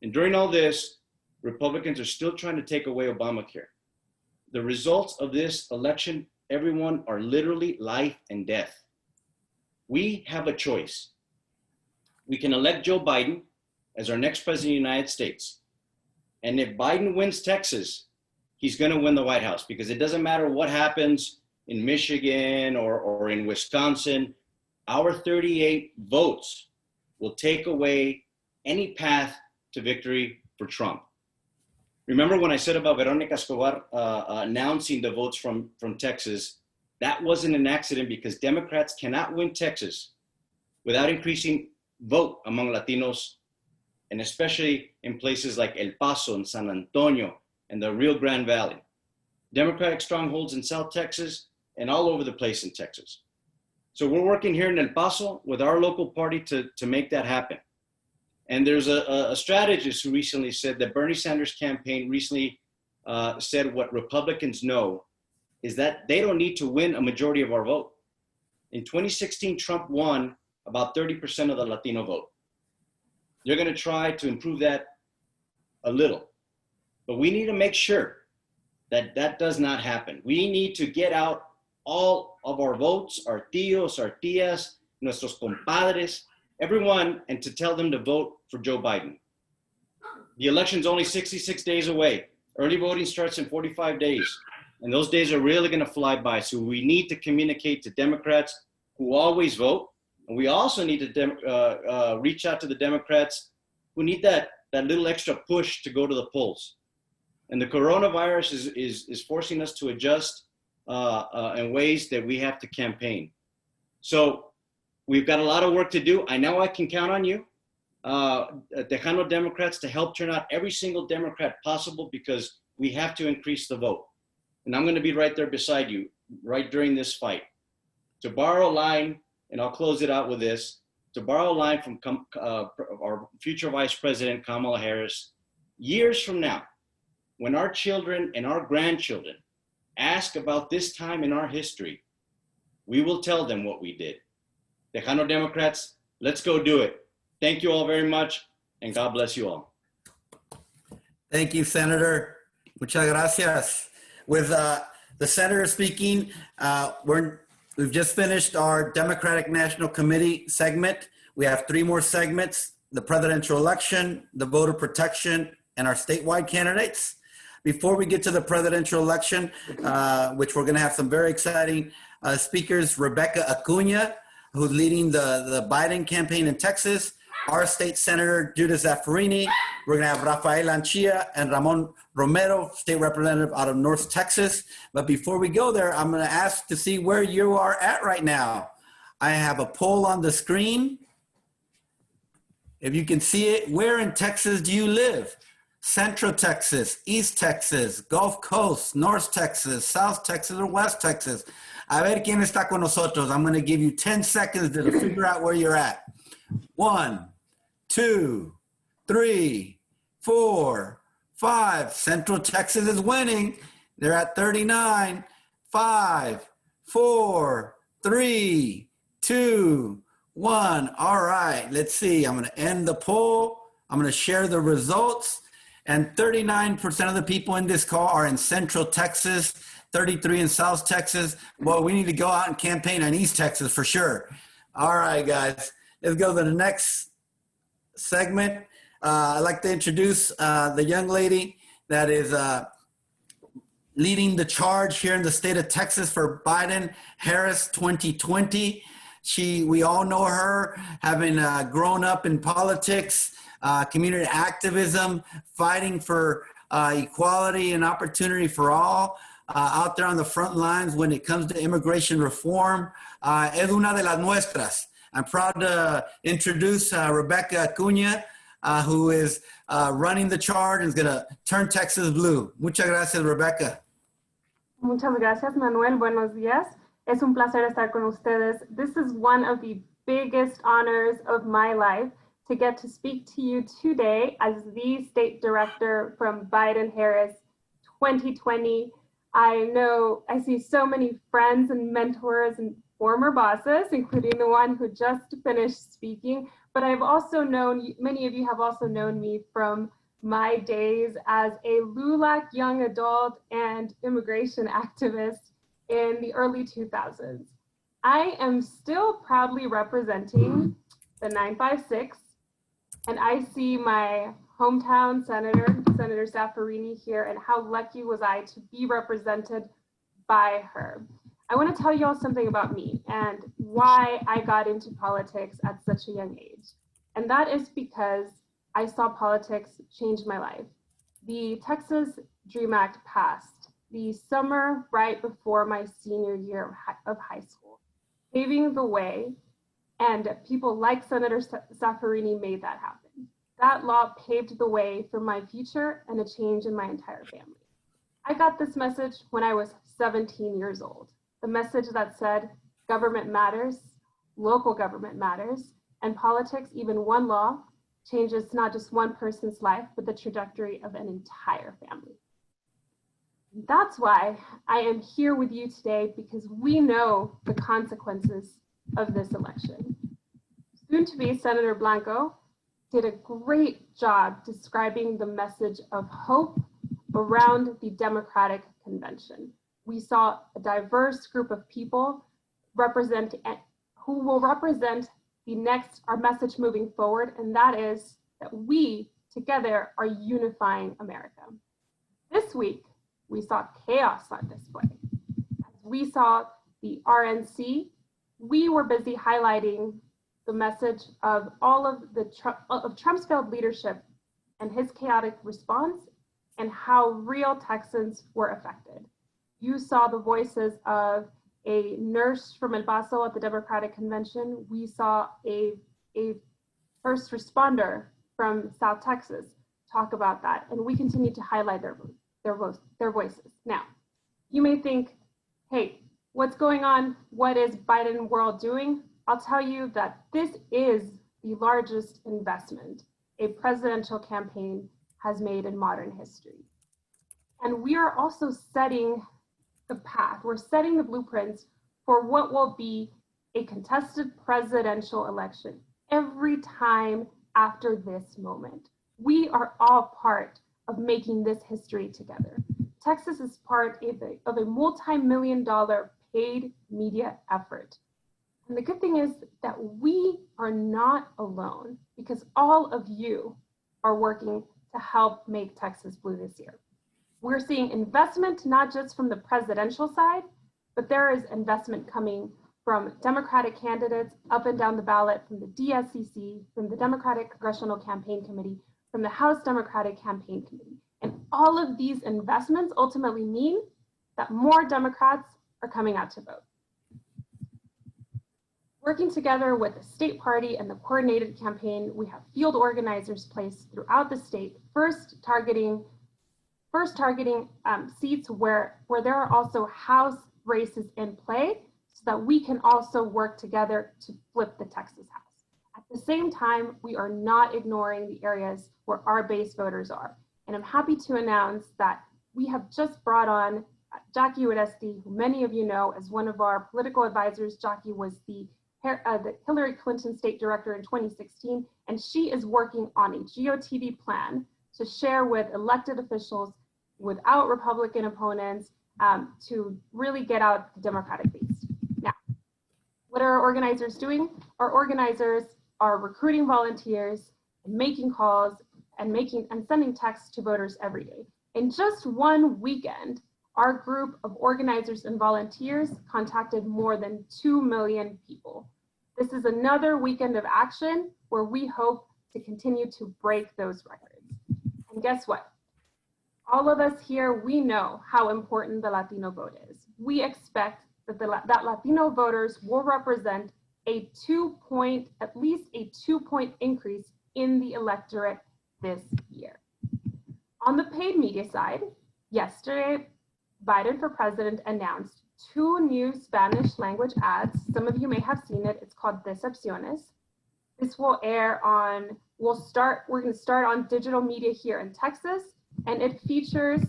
And during all this, Republicans are still trying to take away Obamacare. The results of this election, everyone, are literally life and death. We have a choice. We can elect Joe Biden as our next president of the United States. And if Biden wins Texas, he's going to win the White House, because it doesn't matter what happens in Michigan or in Wisconsin. Our 38 votes will take away any path to victory for Trump. Remember when I said about Veronica Escobar announcing the votes from Texas? That wasn't an accident, because Democrats cannot win Texas without increasing vote among Latinos, and especially in places like El Paso and San Antonio and the Rio Grande Valley. Democratic strongholds in South Texas and all over the place in Texas. So we're working here in El Paso with our local party to make that happen. And there's a strategist who recently said that Bernie Sanders' campaign recently said what Republicans know is that they don't need to win a majority of our vote. In 2016, Trump won about 30% of the Latino vote. They're going to try to improve that a little. But we need to make sure that that does not happen. We need to get out all of our votes, our tios, our tias, nuestros compadres, everyone, and to tell them to vote for Joe Biden. The election's only 66 days away. Early voting starts in 45 days. And those days are really going to fly by. So we need to communicate to Democrats who always vote. And we also need to reach out to the Democrats who need that little extra push to go to the polls. And the coronavirus is forcing us to adjust in ways that we have to campaign. So we've got a lot of work to do. I know I can count on you, Tejano Democrats, to help turn out every single Democrat possible, because we have to increase the vote. And I'm going to be right there beside you, right during this fight. To borrow a line, and I'll close it out with this, to borrow a line from our future Vice President, Kamala Harris, years from now, when our children and our grandchildren ask about this time in our history, we will tell them what we did. Tejano Democrats, let's go do it. Thank you all very much, and God bless you all. Thank you, Senator. Muchas gracias. With the Senator speaking, we've just finished our Democratic National Committee segment. We have 3 more segments: the presidential election, the voter protection, and our statewide candidates. Before we get to the presidential election, which we're going to have some very exciting speakers, Rebecca Acuna, who's leading the Biden campaign in Texas, our state senator, Judith Zaffarini. We're going to have Rafael Anchia and Ramon Romero, state representative out of North Texas. But before we go there, I'm going to ask to see where you are at right now. I have a poll on the screen. If you can see it, where in Texas do you live? Central Texas, East Texas, Gulf Coast, North Texas, South Texas, or West Texas? A ver quién está con nosotros. I'm going to give you 10 seconds to figure out where you're at. 1, 2, 3, 4, 5. Central Texas is winning. They're at 39. 5, 4, 3, 2, 1. All right, let's see. I'm going to end the poll. I'm going to share the results. And 39% of the people in this call are in Central Texas. 33 in South Texas. Boy, we need to go out and campaign in East Texas for sure. All right, guys, let's go to the next segment. I'd like to introduce the young lady that is leading the charge here in the state of Texas for Biden-Harris 2020. We all know her, having grown up in politics, community activism, fighting for equality and opportunity for all, out there on the front lines when it comes to immigration reform. Es una de las nuestras. I'm proud to introduce Rebecca Acuña, who is running the charge and is going to turn Texas blue. Muchas gracias, Rebecca. Muchas gracias, Manuel. Buenos días. Es un placer estar con ustedes. This is one of the biggest honors of my life, to get to speak to you today as the state director from Biden-Harris 2020. I see so many friends and mentors and former bosses, including the one who just finished speaking, but I've also known, many of you have also known me from my days as a LULAC young adult and immigration activist in the early 2000s. I am still proudly representing the 956, and I see my hometown senator, Senator Zaffirini here, and how lucky was I to be represented by her. I want to tell you all something about me and why I got into politics at such a young age. And that is because I saw politics change my life. The Texas DREAM Act passed the summer right before my senior year of high school, paving the way, and people like Senator Zaffirini made that happen. That law paved the way for my future and a change in my entire family. I got this message when I was 17 years old. The message that said, government matters, local government matters, and politics, even one law, changes not just one person's life, but the trajectory of an entire family. That's why I am here with you today, because we know the consequences of this election. Soon to be Senator Blanco did a great job describing the message of hope around the Democratic Convention. We saw a diverse group of people who will represent our message moving forward, and that is that we together are unifying America. This week, we saw chaos on display. As we saw the RNC, we were busy highlighting the message of all of Trump's failed leadership and his chaotic response, and how real Texans were affected. You saw the voices of a nurse from El Paso at the Democratic Convention. We saw a first responder from South Texas talk about that, and we continue to highlight their voices. Now, you may think, hey, what's going on? What is Biden world doing? I'll tell you that this is the largest investment a presidential campaign has made in modern history. And we are also setting the path. We're setting the blueprints for what will be a contested presidential election every time after this moment. We are all part of making this history together. Texas is part of a multi-million-dollar paid media effort. And the good thing is that we are not alone, because all of you are working to help make Texas blue this year. We're seeing investment not just from the presidential side, but there is investment coming from Democratic candidates up and down the ballot, from the DSCC, from the Democratic Congressional Campaign Committee, from the House Democratic Campaign Committee. And all of these investments ultimately mean that more Democrats are coming out to vote. Working together with the state party and the coordinated campaign, we have field organizers placed throughout the state, first targeting seats where there are also House races in play, so that we can also work together to flip the Texas House. At the same time, we are not ignoring the areas where our base voters are. And I'm happy to announce that we have just brought on Jackie Uresti, who many of you know as one of our political advisors. Jackie was the Hillary Clinton state director in 2016, and she is working on a GOTV plan to share with elected officials without Republican opponents to really get out the Democratic base. Now, what are our organizers doing? Our organizers are recruiting volunteers, and making calls, and sending texts to voters every day. In just one weekend, our group of organizers and volunteers contacted more than 2 million people. This is another weekend of action where we hope to continue to break those records. And guess what? All of us here, we know how important the Latino vote is. We expect that Latino voters will represent at least a 2-point increase in the electorate this year. On the paid media side, yesterday, Biden for President announced 2 new Spanish language ads. Some of you may have seen it. It's called Decepciones. This will air on, we're going to start on digital media here in Texas, and it features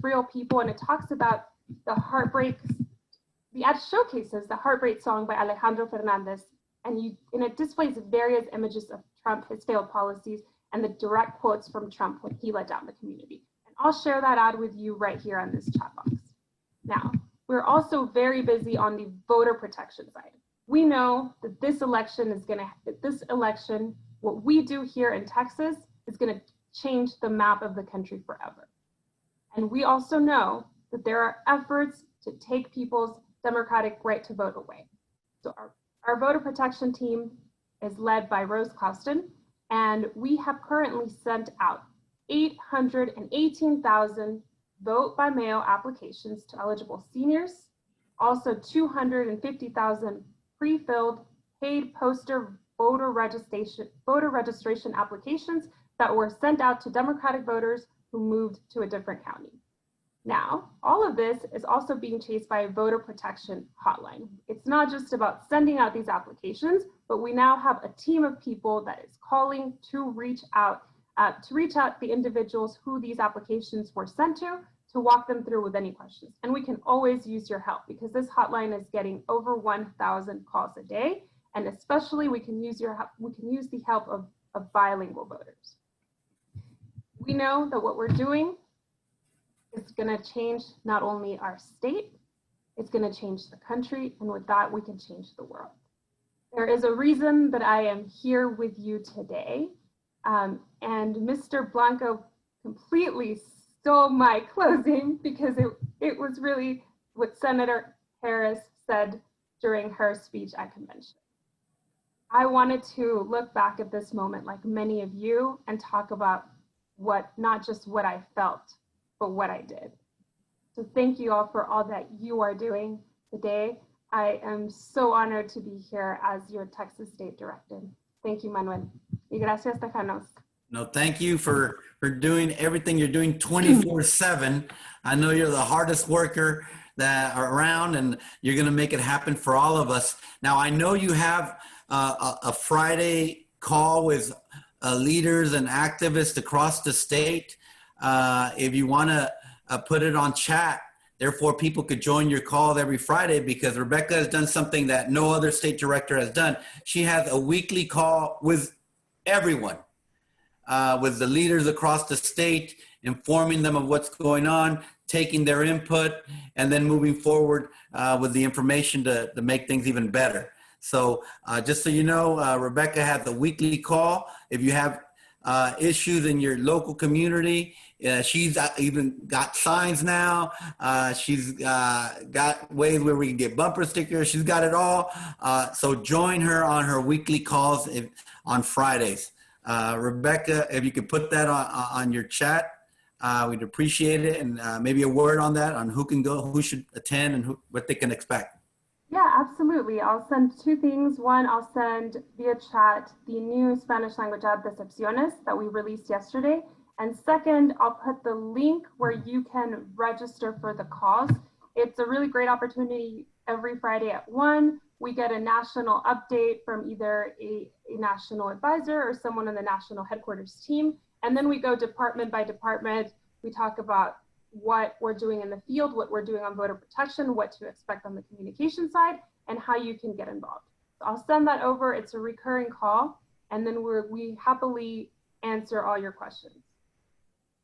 real people, and it talks about the heartbreak. The ad showcases the Heartbreak song by Alejandro Fernandez, and it displays various images of Trump, his failed policies, and the direct quotes from Trump when he let down the community. And I'll share that ad with you right here on this chat box. Now, we're also very busy on the voter protection side. We know that this election, what we do here in Texas is going to change the map of the country forever. And we also know that there are efforts to take people's democratic right to vote away. So our voter protection team is led by Rose Clouston, and we have currently sent out 818,000 vote by mail applications to eligible seniors, also 250,000 pre-filled paid poster voter registration applications that were sent out to Democratic voters who moved to a different county. Now, all of this is also being chased by a voter protection hotline. It's not just about sending out these applications, but we now have a team of people that is calling to reach out the individuals who these applications were sent to walk them through with any questions. And we can always use your help because this hotline is getting over 1,000 calls a day, and especially we can use your help. We can use the help of bilingual voters. We know that what we're doing is going to change not only our state, it's going to change the country, and with that, we can change the world. There is a reason that I am here with you today, and Mr. Blanco completely stole my closing because it was really what Senator Harris said during her speech at convention. I wanted to look back at this moment like many of you and talk about not just what I felt, but what I did. So thank you all for all that you are doing today. I am so honored to be here as your Texas State Director. Thank you, Manuel. Y gracias, Tejanos. No, thank you for doing everything you're doing 24/7. I know you're the hardest worker that are around, and you're going to make it happen for all of us. Now, I know you have a Friday call with leaders and activists across the state. If you want to put it on chat, therefore people could join your call every Friday, because Rebecca has done something that no other state director has done. She has a weekly call with everyone, with the leaders across the state, informing them of what's going on, taking their input, and then moving forward with the information to make things even better. So just so you know, Rebecca has a weekly call. If you have issues in your local community, she's even got signs now. She's got ways where we can get bumper stickers. She's got it all. So join her on her weekly calls on Fridays. Rebecca, if you could put that on your chat, we'd appreciate it. And maybe a word on that, on who can go, who should attend, and what they can expect. Yeah, absolutely. I'll send 2 things. One, I'll send via chat the new Spanish language ad Decepciones that we released yesterday. And second, I'll put the link where you can register for the cause. It's a really great opportunity. Every Friday at 1, we get a national update from either a national advisor or someone on the national headquarters team. And then we go department by department. We talk about what we're doing in the field, what we're doing on voter protection, what to expect on the communication side, and how you can get involved. So I'll send that over. It's a recurring call, and then we happily answer all your questions.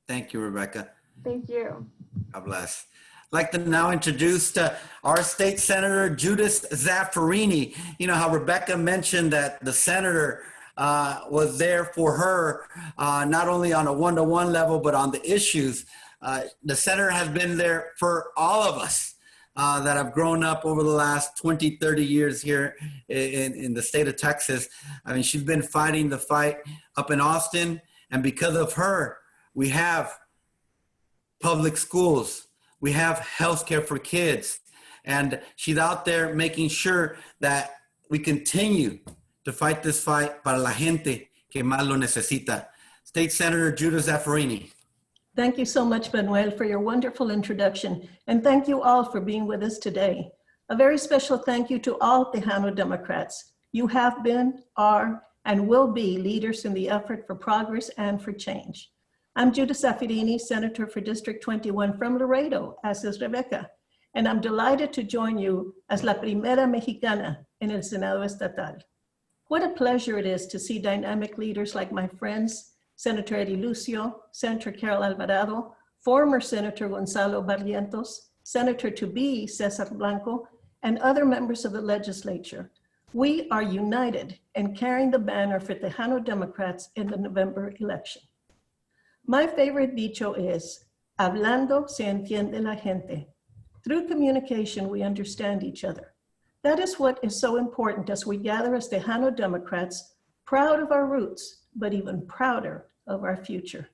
Thank you, Rebecca. Thank you. God bless. I'd like to now introduce our state senator, Judith Zaffarini. You know how Rebecca mentioned that the senator was there for her, not only on a one-to-one level, but on the issues. The senator has been there for all of us that have grown up over the last 20, 30 years here in the state of Texas. I mean, she's been fighting the fight up in Austin, and because of her, we have public schools. We have healthcare for kids, and she's out there making sure that we continue to fight this fight para la gente que más lo necesita. State Senator Judith Zaffarini. Thank you so much, Manuel, for your wonderful introduction, and thank you all for being with us today. A very special thank you to all Tejano Democrats. You have been, are, and will be leaders in the effort for progress and for change. I'm Judith Zaffarini, Senator for District 21 from Laredo, as is Rebecca, and I'm delighted to join you as La Primera Mexicana en el Senado Estatal. What a pleasure it is to see dynamic leaders like my friends, Senator Eddie Lucio, Senator Carol Alvarado, former Senator Gonzalo Barrientos, Senator-to-be Cesar Blanco, and other members of the legislature. We are united in carrying the banner for Tejano Democrats in the November election. My favorite dicho is, hablando se entiende la gente. Through communication, we understand each other. That is what is so important as we gather as Tejano Democrats, proud of our roots, but even prouder of our future.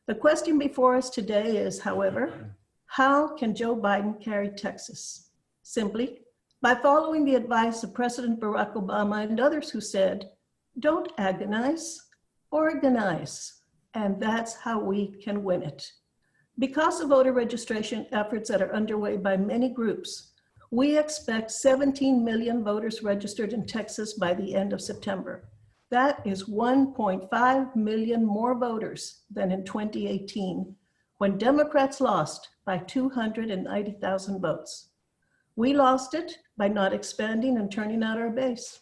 The question before us today is, however, how can Joe Biden carry Texas? Simply by following the advice of President Barack Obama and others who said, don't agonize, organize. And that's how we can win it. Because of voter registration efforts that are underway by many groups, we expect 17 million voters registered in Texas by the end of September. That is 1.5 million more voters than in 2018, when Democrats lost by 290,000 votes. We lost it by not expanding and turning out our base.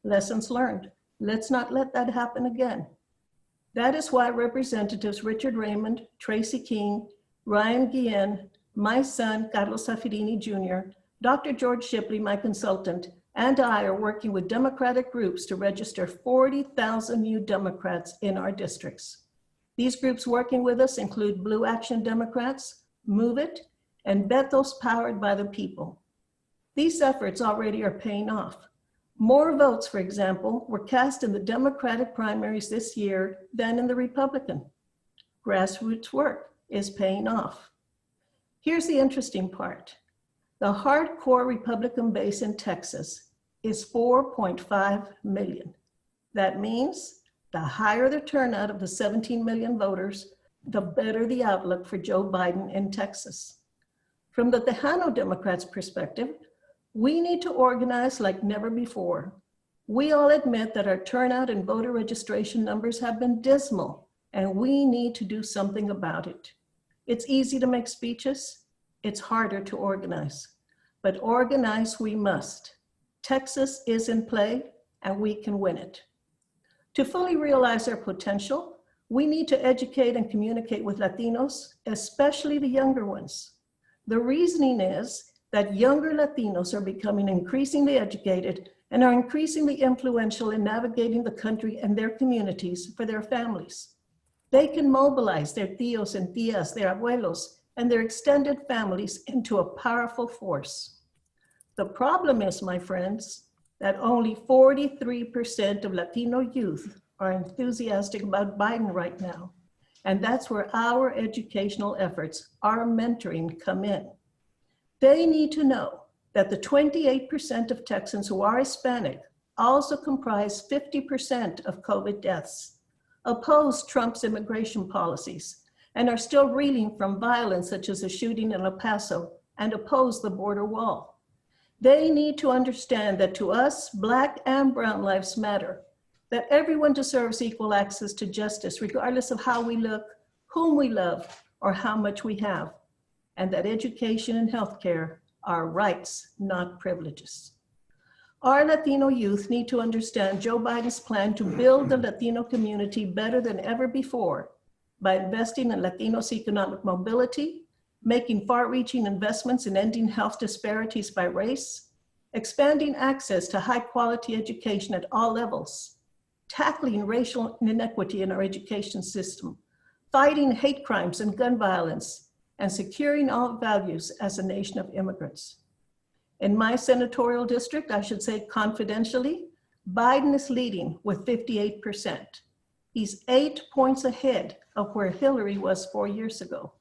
Lessons learned. Let's not let that happen again. That is why Representatives Richard Raymond, Tracy King, Ryan Guillen, my son, Carlos Zaffarini Jr., Dr. George Shipley, my consultant, and I are working with Democratic groups to register 40,000 new Democrats in our districts. These groups working with us include Blue Action Democrats, Move It, and Betos Powered by the People. These efforts already are paying off. More votes, for example, were cast in the Democratic primaries this year than in the Republican. Grassroots work is paying off. Here's the interesting part. The hardcore Republican base in Texas is 4.5 million. That means the higher the turnout of the 17 million voters, the better the outlook for Joe Biden in Texas. From the Tejano Democrats' perspective, we need to organize like never before. We all admit that our turnout and voter registration numbers have been dismal, and we need to do something about it. It's easy to make speeches, it's harder to organize, but organize we must. Texas is in play, and we can win it. To fully realize our potential, we need to educate and communicate with Latinos, especially the younger ones. The reasoning is that younger Latinos are becoming increasingly educated and are increasingly influential in navigating the country and their communities for their families. They can mobilize their tios and tias, their abuelos, and their extended families into a powerful force. The problem is, my friends, that only 43% of Latino youth are enthusiastic about Biden right now. And that's where our educational efforts, our mentoring, come in. They need to know that the 28% of Texans who are Hispanic also comprise 50% of COVID deaths, oppose Trump's immigration policies, and are still reeling from violence such as the shooting in El Paso, and oppose the border wall. They need to understand that to us, Black and brown lives matter, that everyone deserves equal access to justice, regardless of how we look, whom we love, or how much we have, and that education and healthcare are rights, not privileges. Our Latino youth need to understand Joe Biden's plan to build the Latino community better than ever before by investing in Latinos' economic mobility, making far-reaching investments in ending health disparities by race, expanding access to high-quality education at all levels, tackling racial inequity in our education system, fighting hate crimes and gun violence, and securing all values as a nation of immigrants. In my senatorial district, I should say confidentially, Biden is leading with 58%. He's 8 points ahead of where Hillary was 4 years ago.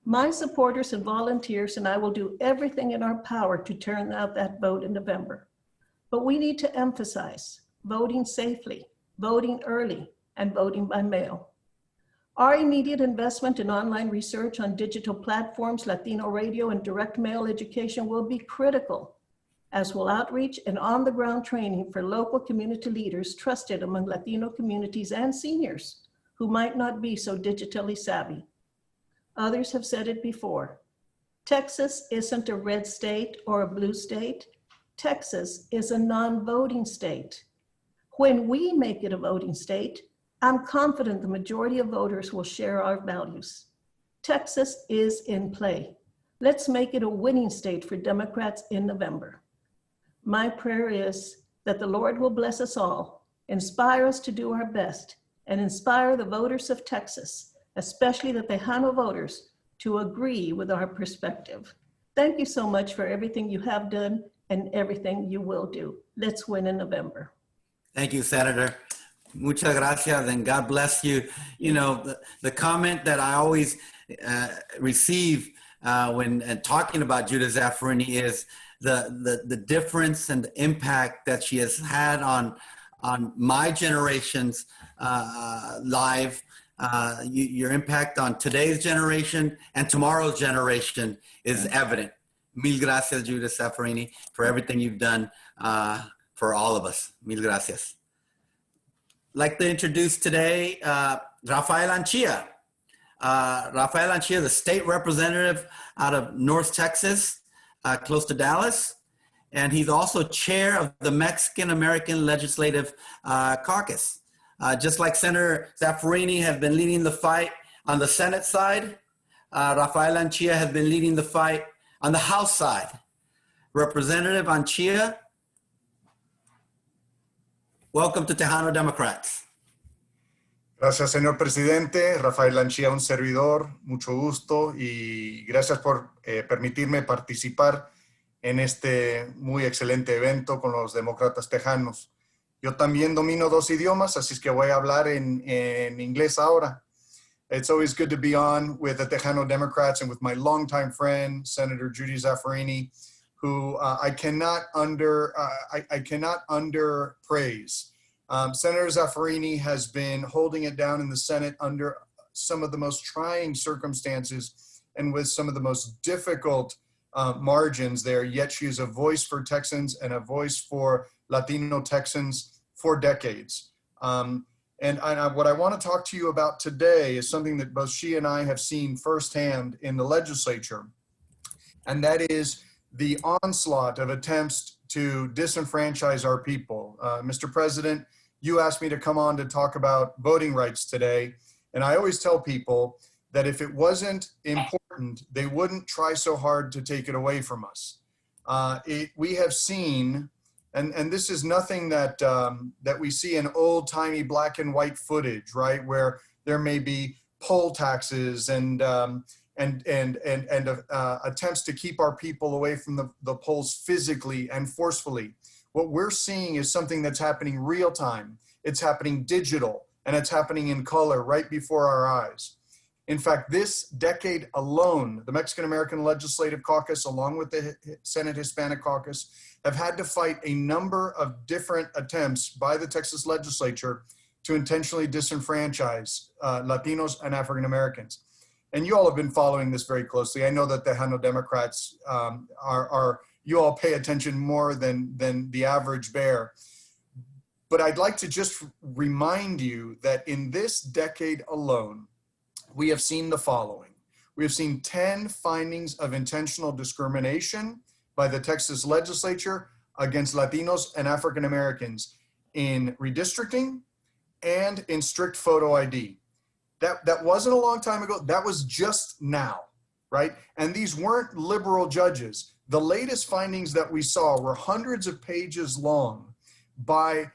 My supporters and volunteers and I will do everything in our power to turn out that vote in November. But we need to emphasize voting safely, voting early, and voting by mail. Our immediate investment in online research on digital platforms, Latino radio, and direct mail education will be critical, as will outreach and on-the-ground training for local community leaders trusted among Latino communities and seniors who might not be so digitally savvy. Others have said it before. Texas isn't a red state or a blue state. Texas is a non-voting state. When we make it a voting state, I'm confident the majority of voters will share our values. Texas is in play. Let's make it a winning state for Democrats in November. My prayer is that the Lord will bless us all, inspire us to do our best, and inspire the voters of Texas, especially the Tejano voters, to agree with our perspective. Thank you so much for everything you have done and everything you will do. Let's win in November. Thank you, Senator. Muchas gracias, and God bless you. You know, the comment that I always receive when talking about Judith Zaffarini is the difference and the impact that she has had on my generation's life. Your impact on today's generation and tomorrow's generation is evident. Mil gracias, Judith Zaffarini, for everything you've done for all of us. Mil gracias. I'd like to introduce today Rafael Anchia. Rafael Anchia, the state representative out of North Texas, close to Dallas. And he's also chair of the Mexican-American Legislative Caucus. Just like Senator Zaffarini has been leading the fight on the Senate side, Rafael Anchia has been leading the fight on the House side. Representative Anchia, welcome to Tejano Democrats. Gracias, señor presidente. Rafael Anchia, un servidor. Mucho gusto y gracias por permitirme participar en este muy excelente evento con los demócratas tejanos. Yo también domino 2 idiomas, así es que voy a hablar en inglés ahora. It's always good to be on with the Tejano Democrats and with my longtime friend, Senator Judy Zaffarini, who I cannot underpraise. Senator Zaffarini has been holding it down in the Senate under some of the most trying circumstances and with some of the most difficult margins there, yet she is a voice for Texans and a voice for Latino Texans for decades. What I want to talk to you about today is something that both she and I have seen firsthand in the legislature, and that is the onslaught of attempts to disenfranchise our people. Mr. President, you asked me to come on to talk about voting rights today, and I always tell people that if it wasn't important, they wouldn't try so hard to take it away from us. We have seen, and this is nothing that that we see in old-timey black and white footage, right, where there may be poll taxes and attempts to keep our people away from the polls physically and forcefully. What we're seeing is something that's happening real time. It's happening digital, and it's happening in color right before our eyes. In fact, this decade alone, the Mexican-American Legislative Caucus, along with the Senate Hispanic Caucus, have had to fight a number of different attempts by the Texas legislature to intentionally disenfranchise Latinos and African Americans. And you all have been following this very closely. I know that the Tejano Democrats you all pay attention more than the average bear. But I'd like to just remind you that in this decade alone, we have seen the following. We have seen 10 findings of intentional discrimination by the Texas legislature against Latinos and African Americans in redistricting and in strict photo ID. That wasn't a long time ago. That was just now. right? And these weren't liberal judges. The latest findings that we saw were hundreds of pages long by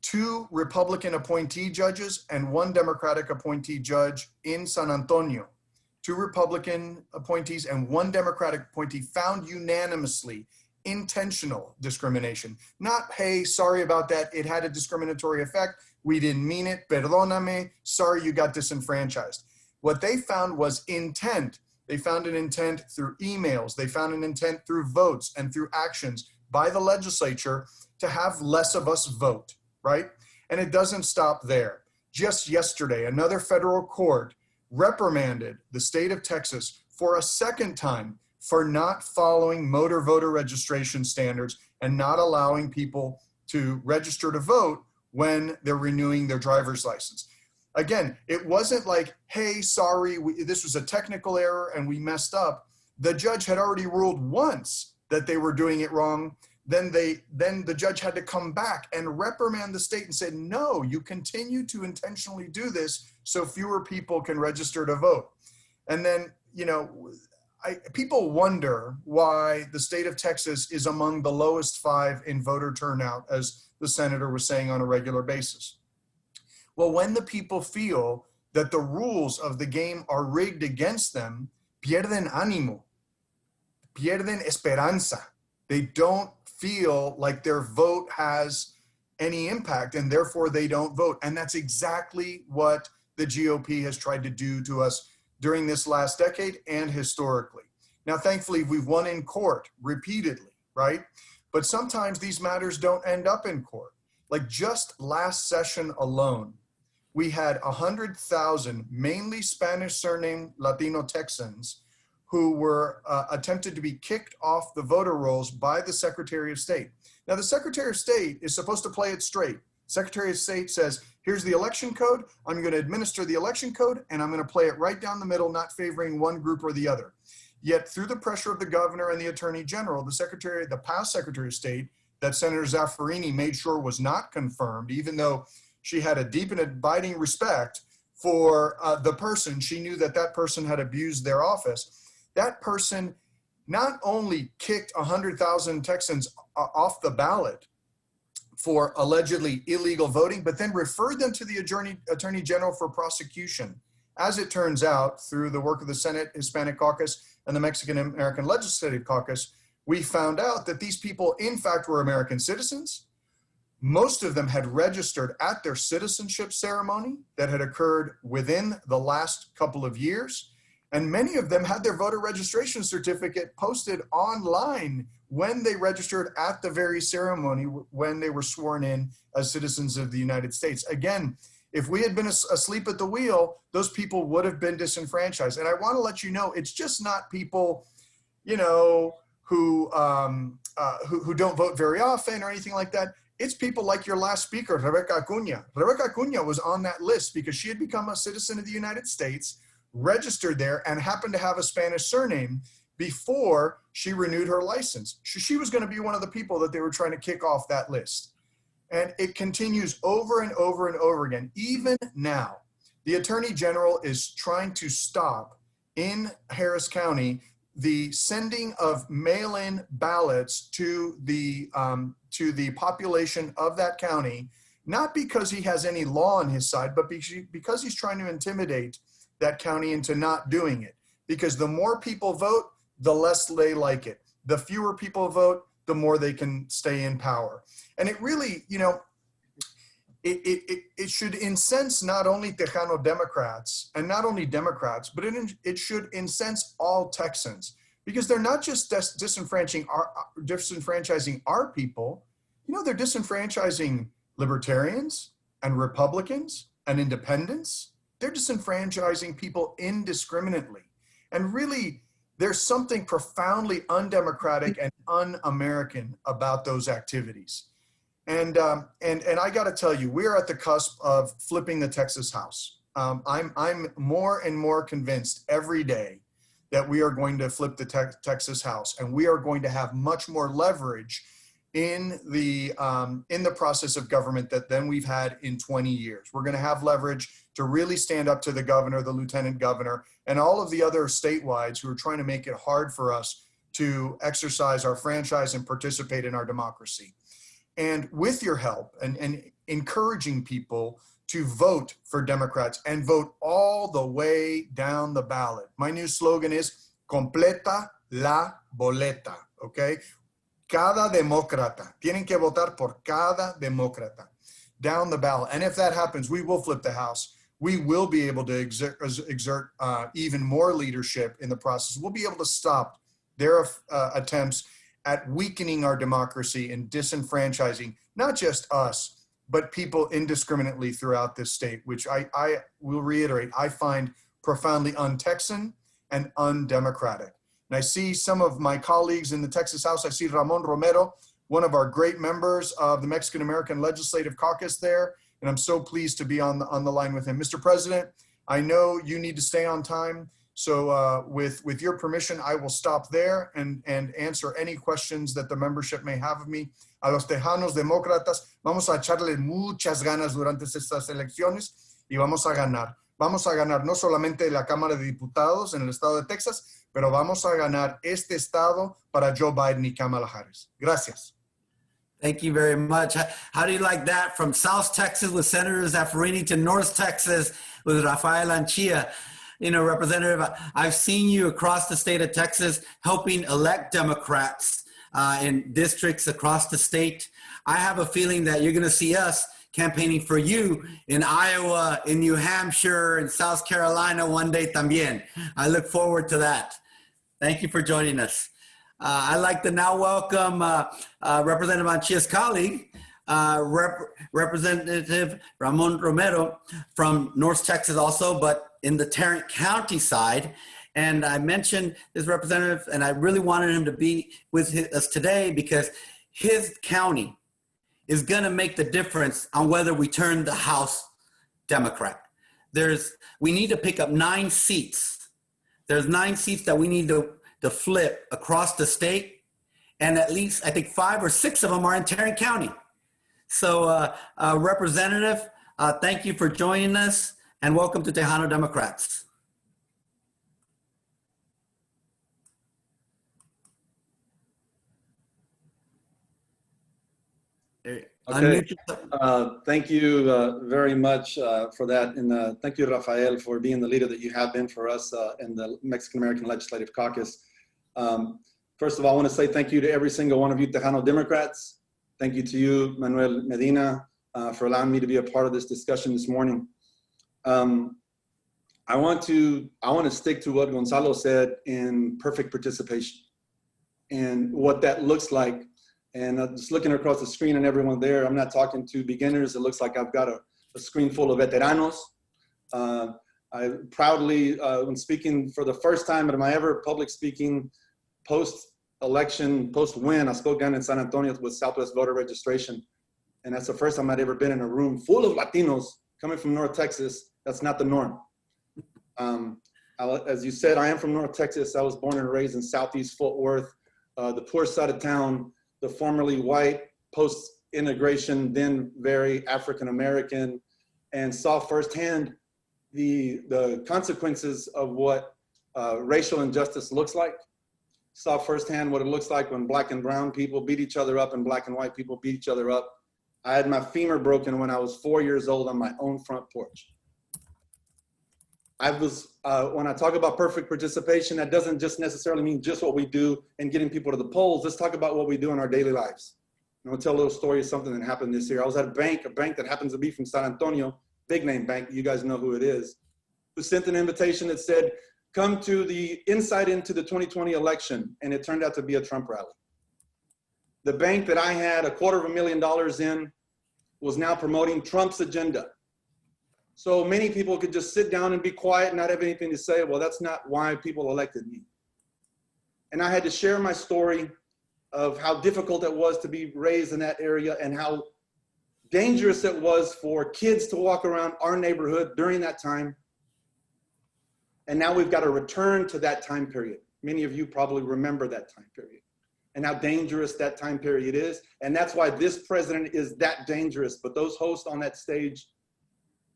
2 Republican appointee judges and 1 Democratic appointee judge in San Antonio. 2 Republican appointees and 1 Democratic appointee found unanimously intentional discrimination. Not, hey, sorry about that, it had a discriminatory effect, we didn't mean it, perdóname, sorry you got disenfranchised. What they found was intent. They found an intent through emails, they found an intent through votes and through actions by the legislature to have less of us vote, right? And it doesn't stop there. Just yesterday, another federal court reprimanded the state of Texas for a second time for not following motor voter registration standards and not allowing people to register to vote when they're renewing their driver's license. Again, it wasn't like, hey, sorry, this was a technical error and we messed up. The judge had already ruled once that they were doing it wrong. Then the judge had to come back and reprimand the state and say, no, you continue to intentionally do this so fewer people can register to vote. And then, you know, people wonder why the state of Texas is among the lowest 5 in voter turnout, as the senator was saying on a regular basis. Well, when the people feel that the rules of the game are rigged against them, pierden ánimo, pierden esperanza. They don't feel like their vote has any impact and therefore they don't vote. And that's exactly what the GOP has tried to do to us during this last decade and historically. Now, thankfully, we've won in court repeatedly, right? But sometimes these matters don't end up in court. Like just last session alone, we had 100,000 mainly Spanish surname Latino Texans who were attempted to be kicked off the voter rolls by the Secretary of State. Now, the Secretary of State is supposed to play it straight. Secretary of State says, here's the election code, I'm going to administer the election code, and I'm going to play it right down the middle, not favoring one group or the other. Yet through the pressure of the governor and the attorney general, the past Secretary of State that Senator Zaffarini made sure was not confirmed, even though she had a deep and abiding respect for the person, she knew that that person had abused their office. That person not only kicked 100,000 Texans off the ballot for allegedly illegal voting, but then referred them to the Attorney General for prosecution. As it turns out, through the work of the Senate Hispanic Caucus and the Mexican American Legislative Caucus, we found out that these people, in fact, were American citizens. Most of them had registered at their citizenship ceremony that had occurred within the last couple of years. And many of them had their voter registration certificate posted online when they registered at the very ceremony when they were sworn in as citizens of the United States. Again, if we had been asleep at the wheel, those people would have been disenfranchised. And I want to let you know, it's just not people, you know, who don't vote very often or anything like that. It's people like your last speaker, Rebecca Acuña. Rebecca Acuña was on that list because she had become a citizen of the United States, registered there, and happened to have a Spanish surname before she renewed her license. She was going to be one of the people that they were trying to kick off that list. And it continues over and over and over again. Even now, the Attorney General is trying to stop in Harris County the sending of mail-in ballots to the population of that county, not because he has any law on his side, but because he's trying to intimidate that county into not doing it. Because the more people vote, the less they like it. The fewer people vote, the more they can stay in power. And it really, you know, it should incense not only Tejano Democrats and not only Democrats, but it should incense all Texans, because they're not just disenfranchising our people. You know, they're disenfranchising libertarians and Republicans and independents. They're disenfranchising people indiscriminately. And really, there's something profoundly undemocratic and un-American about those activities. And I got to tell you, we're at the cusp of flipping the Texas House. I'm more and more convinced every day that we are going to flip the Texas House, and we are going to have much more leverage in the process of government than we've had in 20 years. We're going to have leverage to really stand up to the governor, the lieutenant governor, and all of the other statewides who are trying to make it hard for us to exercise our franchise and participate in our democracy. And with your help and encouraging people to vote for Democrats and vote all the way down the ballot. My new slogan is completa la boleta, okay? Cada demócrata. Tienen que votar por cada demócrata down the ballot. And if that happens, we will flip the House. We will be able to exert even more leadership in the process. We'll be able to stop their attempts at weakening our democracy and disenfranchising not just us, but people indiscriminately throughout this state, which I will reiterate, I find profoundly un-Texan and undemocratic. And I see some of my colleagues in the Texas House. I see Ramon Romero, one of our great members of the Mexican-American Legislative Caucus there, and I'm so pleased to be on the line with him. Mr. President, I know you need to stay on time, so with your permission, I will stop there and answer any questions that the membership may have of me. A los Tejanos Demócratas, vamos a echarle muchas ganas durante estas elecciones y vamos a ganar. Vamos a ganar no solamente la Cámara de Diputados en el estado de Texas, pero vamos a ganar este estado para Joe Biden y Kamala Harris. Gracias. Thank you very much. How do you like that? From South Texas with Senator Zaffarini to North Texas with Rafael Anchia. You know, Representative, I've seen you across the state of Texas helping elect Democrats in districts across the state. I have a feeling that you're going to see us campaigning for you in Iowa, in New Hampshire, in South Carolina one day también. I look forward to that. Thank you for joining us. I'd like to now welcome Representative Anchia's colleague, Representative Ramon Romero from North Texas also, but in the Tarrant County side. And I mentioned this representative, and I really wanted him to be with us today because his county is going to make the difference on whether we turn the House Democrat. We need to pick up 9 seats. There's 9 seats that we need to flip across the state, and at least I think 5 or 6 of them are in Tarrant County. So Representative, thank you for joining us, and welcome to Tejano Democrats. Okay. Thank you very much for that. And thank you, Rafael, for being the leader that you have been for us in the Mexican-American Legislative Caucus. First of all, I want to say thank you to every single one of you Tejano Democrats. Thank you to you, Manuel Medina, for allowing me to be a part of this discussion this morning. I want to stick to what Gonzalo said in perfect participation and what that looks like. And just looking across the screen and everyone there, I'm not talking to beginners. It looks like I've got a screen full of veteranos. I proudly, when speaking for the first time in my ever public speaking post-election, post-win, I spoke down in San Antonio with Southwest voter registration. And that's the first time I'd ever been in a room full of Latinos coming from North Texas. That's not the norm. As you said, I am from North Texas. I was born and raised in Southeast Fort Worth, the poor side of town, the formerly white, post-integration, then very African-American, and saw firsthand the consequences of what racial injustice looks like. Saw firsthand what it looks like when black and brown people beat each other up and black and white people beat each other up. I had my femur broken when I was 4 years old on my own front porch. When I talk about perfect participation, that doesn't just necessarily mean just what we do in getting people to the polls. Let's talk about what we do in our daily lives. And I'll tell a little story of something that happened this year. I was at a bank that happens to be from San Antonio, big name bank, you guys know who it is, who sent an invitation that said, come to the insight into the 2020 election. And it turned out to be a Trump rally. The bank that I had $250,000 in was now promoting Trump's agenda. So many people could just sit down and be quiet and not have anything to say. Well, that's not why people elected me. And I had to share my story of how difficult it was to be raised in that area and how dangerous it was for kids to walk around our neighborhood during that time. And now we've got to return to that time period. Many of you probably remember that time period and how dangerous that time period is. And that's why this president is that dangerous. But those hosts on that stage,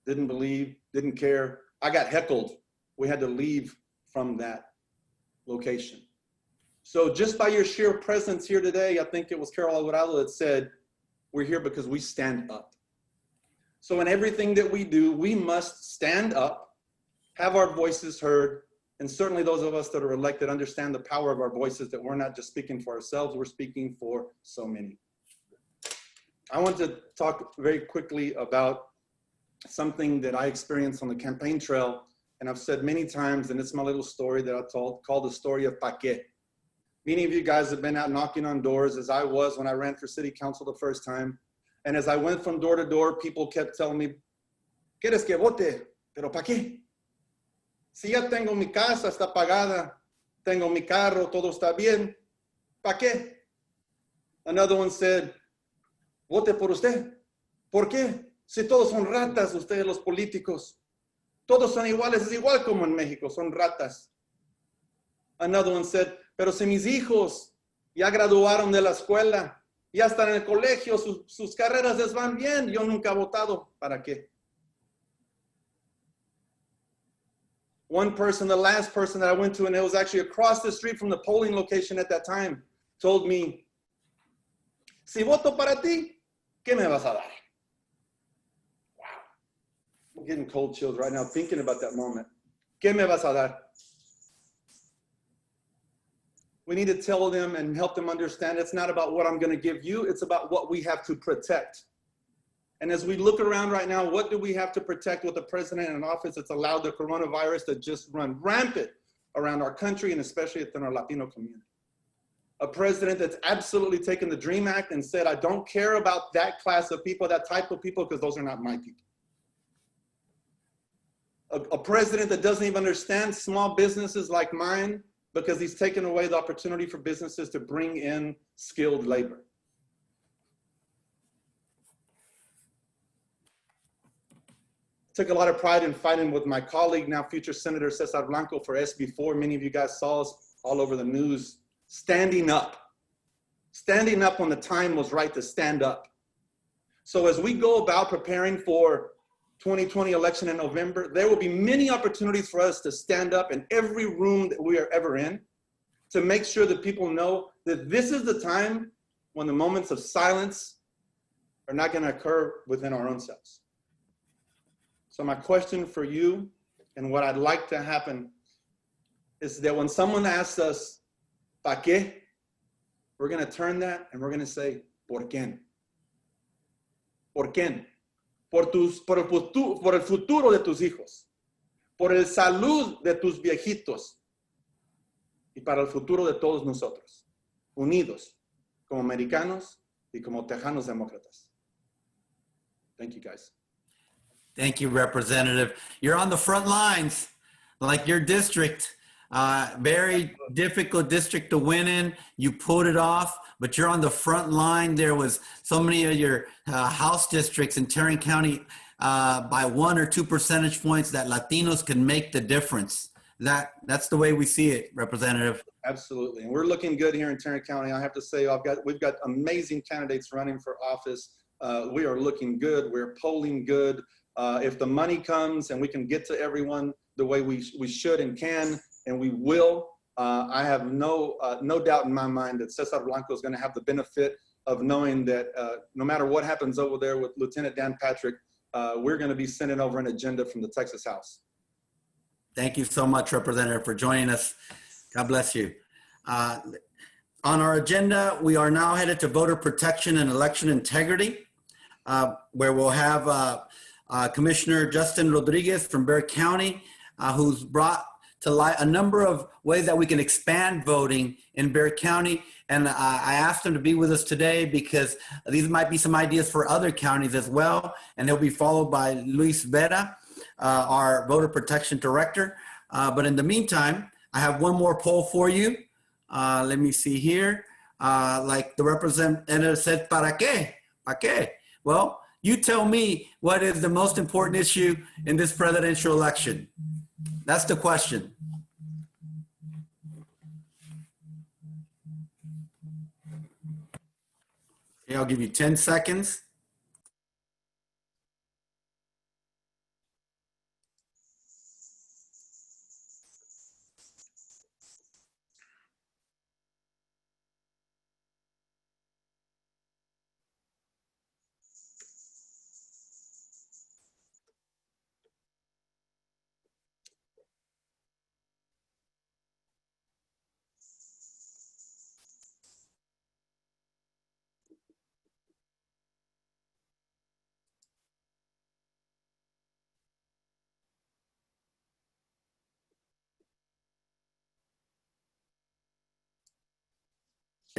didn't believe, didn't care. I got heckled. We had to leave from that location. So just by your sheer presence here today, I think it was Carol Alvarado that said, we're here because we stand up. So in everything that we do, we must stand up, have our voices heard, and certainly those of us that are elected understand the power of our voices, that we're not just speaking for ourselves, we're speaking for so many. I want to talk very quickly about something that I experienced on the campaign trail, and I've said many times, and it's my little story that I told, called the story of Pa qué. Many of you guys have been out knocking on doors, as I was when I ran for city council the first time. And as I went from door to door, people kept telling me, ¿Quieres que vote? ¿Pero pa qué? Si ya tengo mi casa, está pagada, tengo mi carro, todo está bien, ¿pa qué? Another one said, vote por usted. ¿Por qué? Si todos son ratas, ustedes los políticos. Todos son iguales, es igual como en México, son ratas. Another one said, pero si mis hijos ya graduaron de la escuela, ya están en el colegio, sus carreras les van bien, yo nunca he votado, ¿para qué? One person, the last person that I went to, and it was actually across the street from the polling location at that time, told me, si voto para ti, ¿qué me vas a dar? Wow. I'm getting cold chills right now thinking about that moment. ¿Qué me vas a dar? We need to tell them and help them understand it's not about what I'm going to give you, it's about what we have to protect. And as we look around right now, what do we have to protect with the president in office that's allowed the coronavirus to just run rampant around our country and especially within our Latino community? A president that's absolutely taken the DREAM Act and said, I don't care about that class of people, that type of people, because those are not my people. A president that doesn't even understand small businesses like mine, because he's taken away the opportunity for businesses to bring in skilled labor. Took a lot of pride in fighting with my colleague, now future Senator Cesar Blanco, for SB4. Many of you guys saw us all over the news, standing up when the time was right to stand up. So as we go about preparing for 2020 election in November, there will be many opportunities for us to stand up in every room that we are ever in, to make sure that people know that this is the time when the moments of silence are not going to occur within our own selves. So my question for you, and what I'd like to happen, is that when someone asks us, ¿pa qué?, we're going to turn that and we're going to say, ¿por qué? ¿Por qué? Por el futuro de tus hijos, por el salud de tus viejitos y para el futuro de todos nosotros, unidos como americanos y como tejanos demócratas. Thank you, guys. Thank you, Representative. You're on the front lines, like your district. Very difficult district to win in. You pulled it off, but you're on the front line. There was so many of your House districts in Tarrant County by 1 or 2 percentage points that Latinos can make the difference. That's the way we see it, Representative. Absolutely, and we're looking good here in Tarrant County. I have to say, we've got amazing candidates running for office. We are looking good. We're polling good. If the money comes and we can get to everyone the way we should and can, and we will, I have no doubt in my mind that Cesar Blanco is going to have the benefit of knowing that no matter what happens over there with Lieutenant Dan Patrick, we're going to be sending over an agenda from the Texas House. Thank you so much, Representative, for joining us. God bless you. On our agenda, we are now headed to voter protection and election integrity, where we'll have Commissioner Justin Rodriguez from Bexar County, who's brought to light a number of ways that we can expand voting in Bexar County. And I asked him to be with us today because these might be some ideas for other counties as well. And he'll be followed by Luis Vera, our voter protection director. But in the meantime, I have one more poll for you. Let me see here. Like the representative said, ¿para qué? ¿Para qué? Well, you tell me what is the most important issue in this presidential election. That's the question. Okay, I'll give you 10 seconds.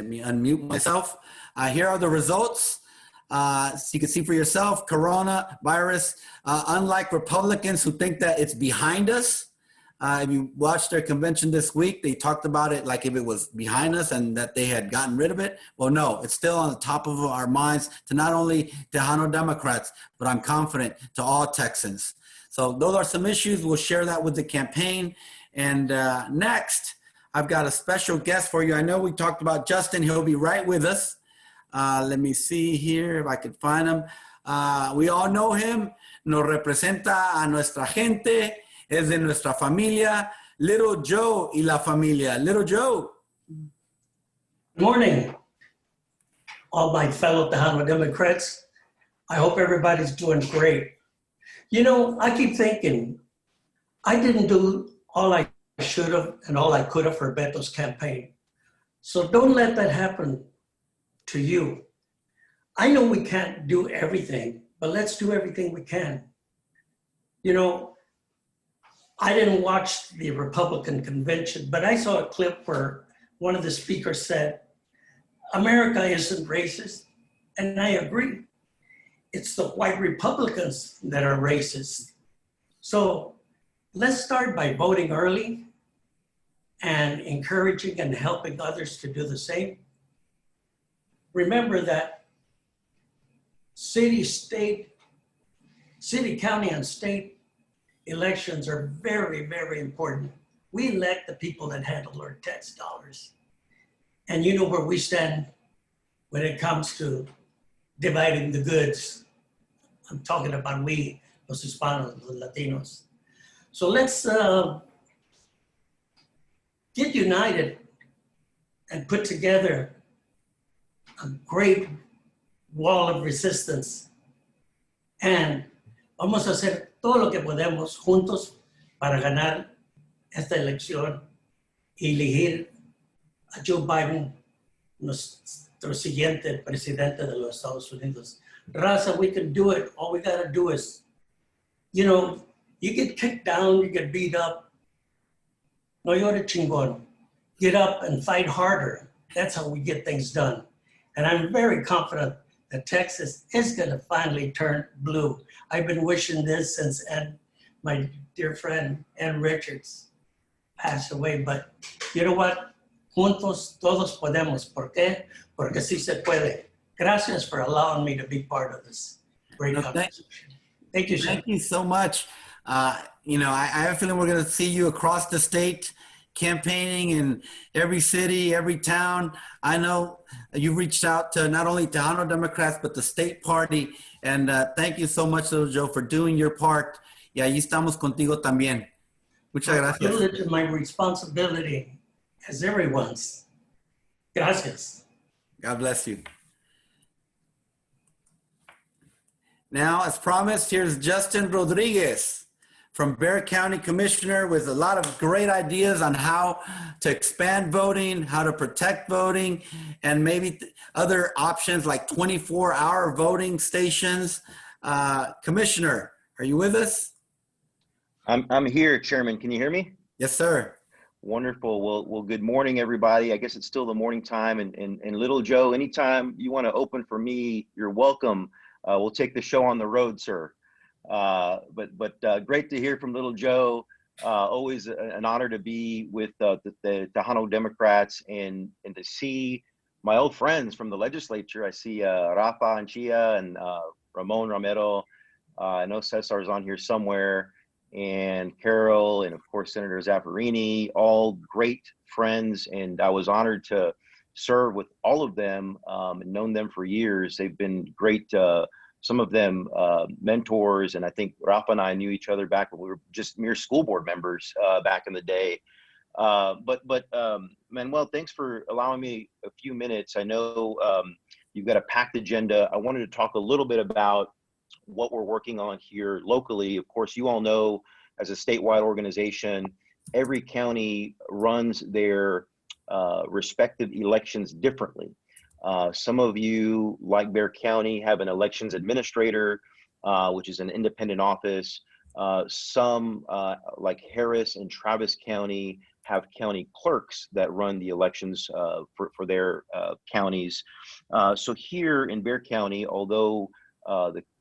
Let me unmute myself. Here are the results. So you can see for yourself, coronavirus, unlike Republicans who think that it's behind us. If you watched their convention this week, they talked about it like if it was behind us and that they had gotten rid of it. Well, no, it's still on the top of our minds to not only Tejano Democrats, but I'm confident to all Texans. So those are some issues. We'll share that with the campaign. And next, I've got a special guest for you. I know we talked about Justin. He'll be right with us. Let me see here if I could find him. We all know him. Nos representa a nuestra gente. Es de nuestra familia. Little Joe y la familia. Little Joe. Good morning, all my fellow Tejano Democrats. I hope everybody's doing great. You know, I keep thinking, I didn't do all I should have and all I could have for Beto's campaign. So don't let that happen to you. I know we can't do everything, but let's do everything we can. You know, I didn't watch the Republican convention, but I saw a clip where one of the speakers said, America isn't racist, and I agree. It's the white Republicans that are racist. So let's start by voting early and encouraging and helping others to do the same. Remember that city, county, and state elections are very, very important. We elect the people that handle our tax dollars. And you know where we stand when it comes to dividing the goods. I'm talking about we, los Hispanos, the Latinos. So let's get united and put together a great wall of resistance. And vamos a hacer todo lo que podemos juntos para ganar esta elección y elegir a Joe Biden, nuestro siguiente presidente de los Estados Unidos. Raza, we can do it. All we gotta do is, you know, you get kicked down, you get beat up. No llore chingón. Get up and fight harder. That's how we get things done. And I'm very confident that Texas is gonna finally turn blue. I've been wishing this since my dear friend Ann Richards passed away, but you know what? Juntos todos podemos. ¿Por qué? Porque sí se puede. Gracias for allowing me to be part of this great conversation. Thank you, sir. Thank you so much. You know, I have a feeling we're going to see you across the state campaigning in every city, every town. I know you reached out to not only Tejano Democrats, but the state party. And thank you so much, Little Joe, for doing your part. Y ahí estamos contigo también. Muchas gracias. My privilege and my responsibility as everyone's. Gracias. God bless you. Now, as promised, here's Justin Rodriguez from Bexar County Commissioner with a lot of great ideas on how to expand voting, how to protect voting, and maybe other options like 24-hour voting stations. Commissioner, are you with us? I'm here, Chairman. Can you hear me? Yes, sir. Wonderful. Well, good morning, everybody. I guess it's still the morning time. And Little Joe, anytime you want to open for me, you're welcome. We'll take the show on the road, sir. But great to hear from Little Joe. Always an honor to be with the Tejano Democrats and to see my old friends from the legislature. I see Rafa Anchia and Ramon Romero. I know Cesar's on here somewhere, and Carol, and of course Senator Zaffarini, all great friends. And I was honored to serve with all of them and known them for years. They've been great. Some of them mentors, and I think Rafa and I knew each other back when we were just mere school board members back in the day. But Manuel, thanks for allowing me a few minutes. I know you've got a packed agenda. I wanted to talk a little bit about what we're working on here locally. Of course, you all know, as a statewide organization, every county runs their respective elections differently. Some of you, like Bexar County, have an elections administrator, which is an independent office. Some, like Harris and Travis County, have county clerks that run the elections for their counties. So here in Bexar County, although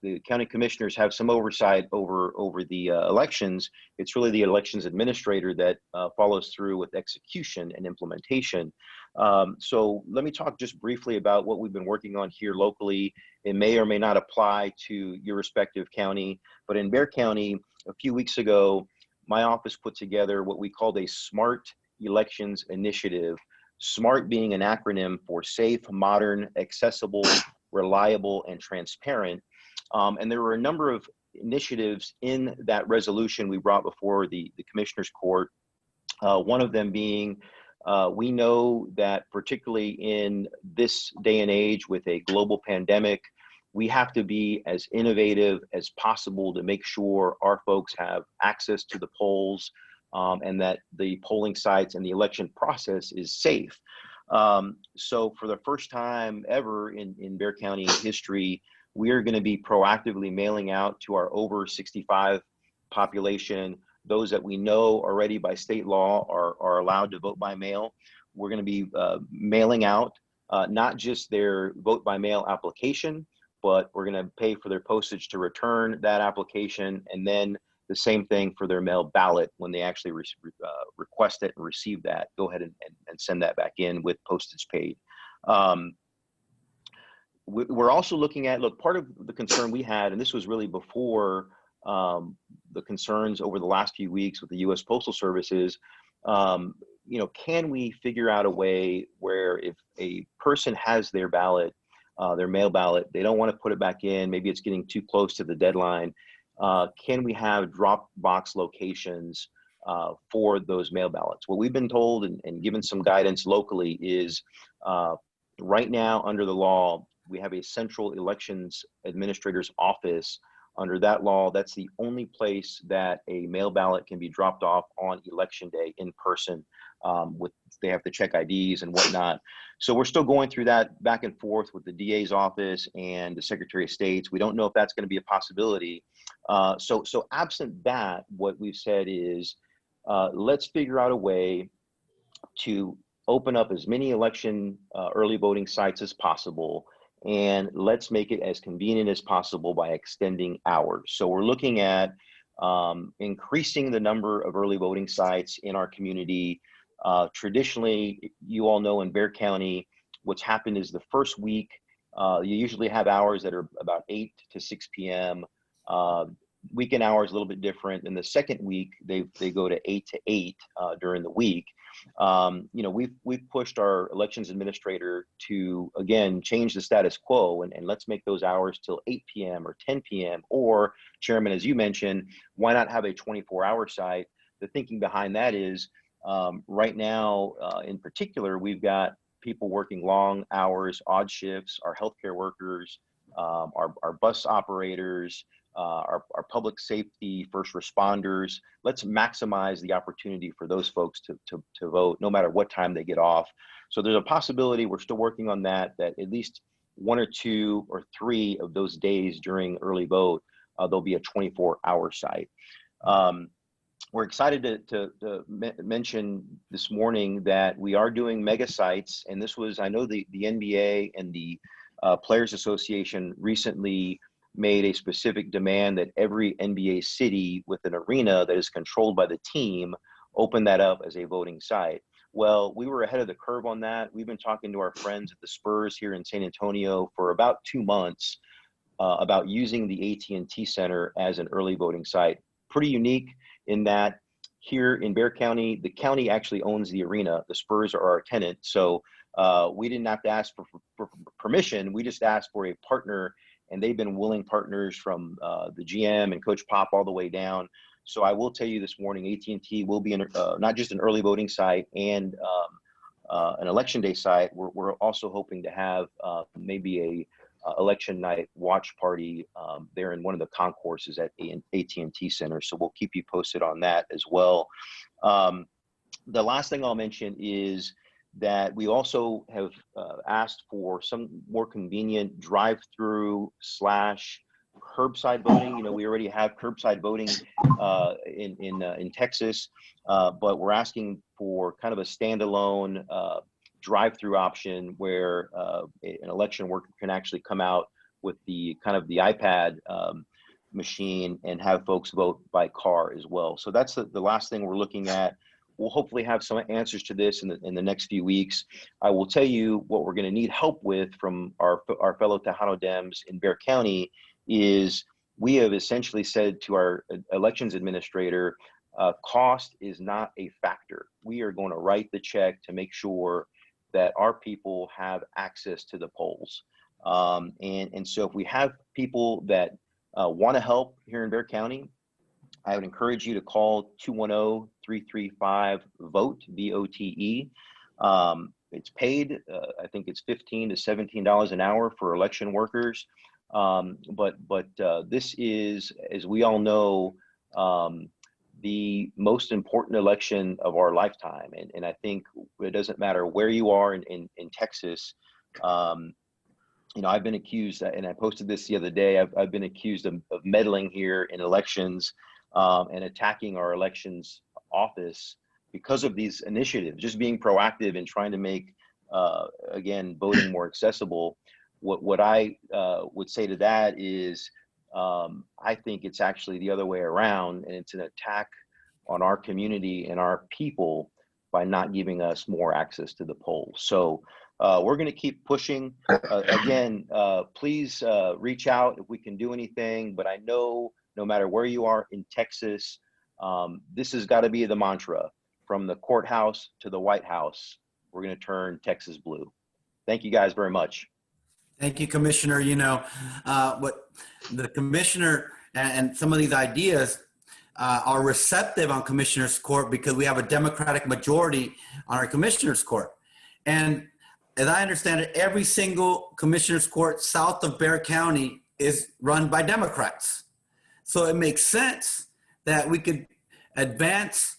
the county commissioners have some oversight over the elections, it's really the elections administrator that follows through with execution and implementation. So let me talk just briefly about what we've been working on here locally. It may or may not apply to your respective county, but in Bexar County, a few weeks ago, my office put together what we called a SMART Elections Initiative, SMART being an acronym for safe, modern, accessible, reliable, and transparent. And there were a number of initiatives in that resolution we brought before the Commissioner's Court. One of them being, we know that particularly in this day and age with a global pandemic, we have to be as innovative as possible to make sure our folks have access to the polls and that the polling sites and the election process is safe. So for the first time ever in Bexar County history, we are going to be proactively mailing out to our over 65 population, those that we know already by state law are allowed to vote by mail. We're going to be mailing out not just their vote by mail application, but we're going to pay for their postage to return that application, and then the same thing for their mail ballot when they actually request it and receive that. Go ahead and send that back in with postage paid. We're also looking at, look, part of the concern we had, and this was really before the concerns over the last few weeks with the U.S. Postal Service is, you know, can we figure out a way where if a person has their ballot, their mail ballot, they don't want to put it back in, maybe it's getting too close to the deadline, can we have drop box locations for those mail ballots? What we've been told and given some guidance locally is right now under the law, we have a central elections administrator's office. Under that law, that's the only place that a mail ballot can be dropped off on election day in person. They have to check IDs and whatnot. So we're still going through that back and forth with the DA's office and the Secretary of State's. We don't know if that's going to be a possibility. So absent that, what we've said is let's figure out a way to open up as many election early voting sites as possible, and let's make it as convenient as possible by extending hours. So we're looking at increasing the number of early voting sites in our community. Traditionally, you all know in Bexar County, what's happened is the first week, you usually have hours that are about 8 to 6 p.m. Weekend hours a little bit different. In the second week, they go to 8 to 8 during the week. You know, we've pushed our elections administrator to, again, change the status quo and let's make those hours till 8 p.m. or 10 p.m. Or, Chairman, as you mentioned, why not have a 24-hour site? The thinking behind that is right now, in particular, we've got people working long hours, odd shifts, our healthcare workers, our bus operators, our public safety first responders. Let's maximize the opportunity for those folks to vote no matter what time they get off. So there's a possibility, we're still working on that at least 1 or 2 or 3 of those days during early vote, there'll be a 24-hour site. We're excited to mention this morning that we are doing mega sites, and this was, I know the NBA and the Players Association recently made a specific demand that every NBA city with an arena that is controlled by the team open that up as a voting site. Well, we were ahead of the curve on that. We've been talking to our friends at the Spurs here in San Antonio for about 2 months about using the AT&T Center as an early voting site. Pretty unique in that here in Bexar County, the county actually owns the arena. The Spurs are our tenant. So we didn't have to ask for permission. We just asked for a partner, and they've been willing partners from the GM and Coach Pop all the way down. So I will tell you this morning, AT&T will be not just an early voting site and an election day site. We're also hoping to have maybe a election night watch party there in one of the concourses at AT&T Center. So we'll keep you posted on that as well. The last thing I'll mention is that we also have asked for some more convenient drive-through / curbside voting. You know, we already have curbside voting in Texas, but we're asking for kind of a standalone drive-through option where an election worker can actually come out with the kind of the iPad machine and have folks vote by car as well. So that's the last thing we're looking at. We'll hopefully have some answers to this in the next few weeks. I will tell you what we're going to need help with from our fellow Tejano Dems in Bexar County is we have essentially said to our elections administrator, cost is not a factor. We are going to write the check to make sure that our people have access to the polls. And so if we have people that want to help here in Bexar County, I would encourage you to call 210-335-VOTE, V-O-T-E. It's paid, I think it's $15 to $17 an hour for election workers. But this is, as we all know, the most important election of our lifetime. And I think it doesn't matter where you are in Texas. You know, I've been accused, and I posted this the other day, I've been accused of meddling here in elections and attacking our elections office because of these initiatives, just being proactive and trying to make, again, voting more accessible. What I would say to that is, I think it's actually the other way around, and it's an attack on our community and our people by not giving us more access to the polls. So we're going to keep pushing. Again, please reach out if we can do anything, but I know no matter where you are in Texas, this has got to be the mantra from the courthouse to the White House. We're going to turn Texas blue. Thank you guys very much. Thank you, Commissioner. You know, what the commissioner and some of these ideas are receptive on Commissioner's Court because we have a Democratic majority on our Commissioner's Court. And as I understand it, every single Commissioner's Court south of Bexar County is run by Democrats. So it makes sense that we could advance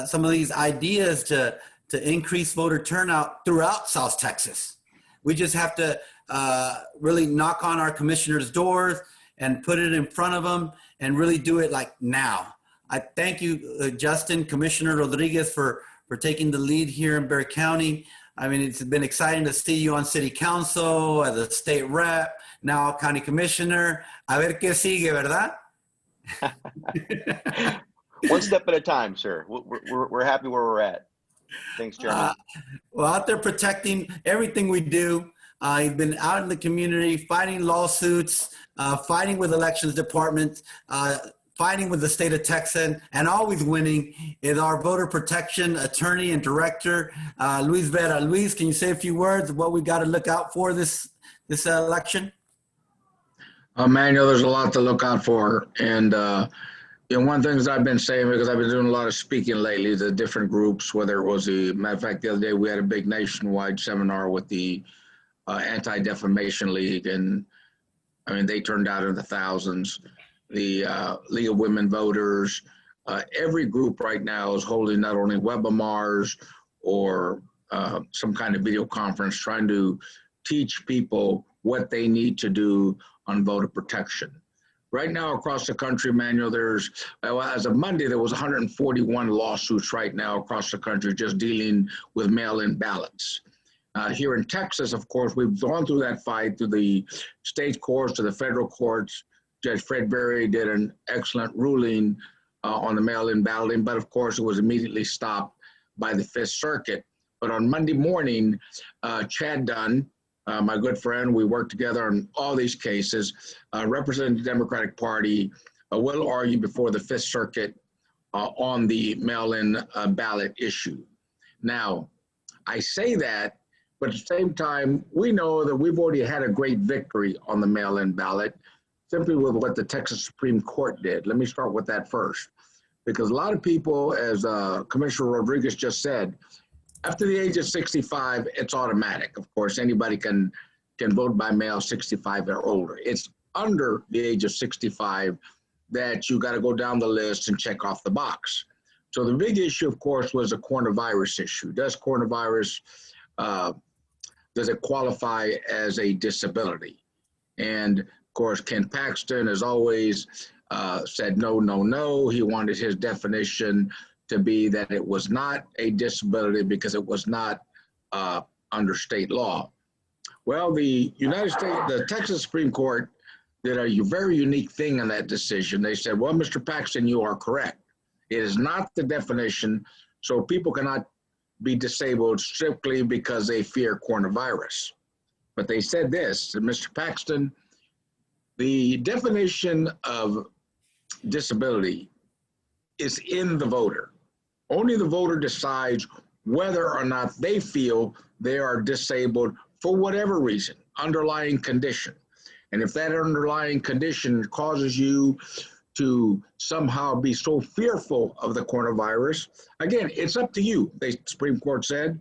some of these ideas to increase voter turnout throughout South Texas. We just have to really knock on our commissioners' doors and put it in front of them and really do it like now. I thank you, Justin, Commissioner Rodriguez, for taking the lead here in Bexar County. I mean, it's been exciting to see you on City Council, as a state rep, now County Commissioner. A ver qué sigue, ¿verdad? One step at a time, sir. We're happy where we're at. Thanks, Chairman. Well, out there protecting everything we do. You've been out in the community fighting lawsuits, fighting with elections departments, fighting with the state of Texas, and always winning is our voter protection attorney and director, Luis Vera. Luis, can you say a few words of what we got to look out for this election? Manuel, there's a lot to look out for. And you know, one thing I've been saying, because I've been doing a lot of speaking lately to different groups, whether it was matter of fact, the other day we had a big nationwide seminar with the Anti-Defamation League, and I mean, they turned out in the thousands. The League of Women Voters, every group right now is holding not only webinars or some kind of video conference trying to teach people what they need to do on voter protection. Right now across the country, Manuel, there's, as of Monday, there was 141 lawsuits right now across the country just dealing with mail-in ballots. Here in Texas, of course, we've gone through that fight through the state courts to the federal courts. Judge Fred Berry did an excellent ruling on the mail-in balloting, but of course it was immediately stopped by the Fifth Circuit. But on Monday morning, Chad Dunn, my good friend, we worked together on all these cases, representing the Democratic Party, will argue before the Fifth Circuit on the mail-in ballot issue. Now, I say that, but at the same time, we know that we've already had a great victory on the mail-in ballot, simply with what the Texas Supreme Court did. Let me start with that first, because a lot of people, as Commissioner Rodriguez just said, after the age of 65, it's automatic. Of course, anybody can vote by mail 65 or older. It's under the age of 65 that you got to go down the list and check off the box. So the big issue, of course, was the coronavirus issue. Does coronavirus, does it qualify as a disability? And course, Ken Paxton has always said no, no, no. He wanted his definition to be that it was not a disability because it was not under state law. Well, the Texas Supreme Court did a very unique thing in that decision. They said, well, Mr. Paxton, you are correct. It is not the definition, so people cannot be disabled strictly because they fear coronavirus. But they said this, Mr. Paxton, the definition of disability is in the voter. Only the voter decides whether or not they feel they are disabled for whatever reason, underlying condition. And if that underlying condition causes you to somehow be so fearful of the coronavirus, again, it's up to you, the Supreme Court said,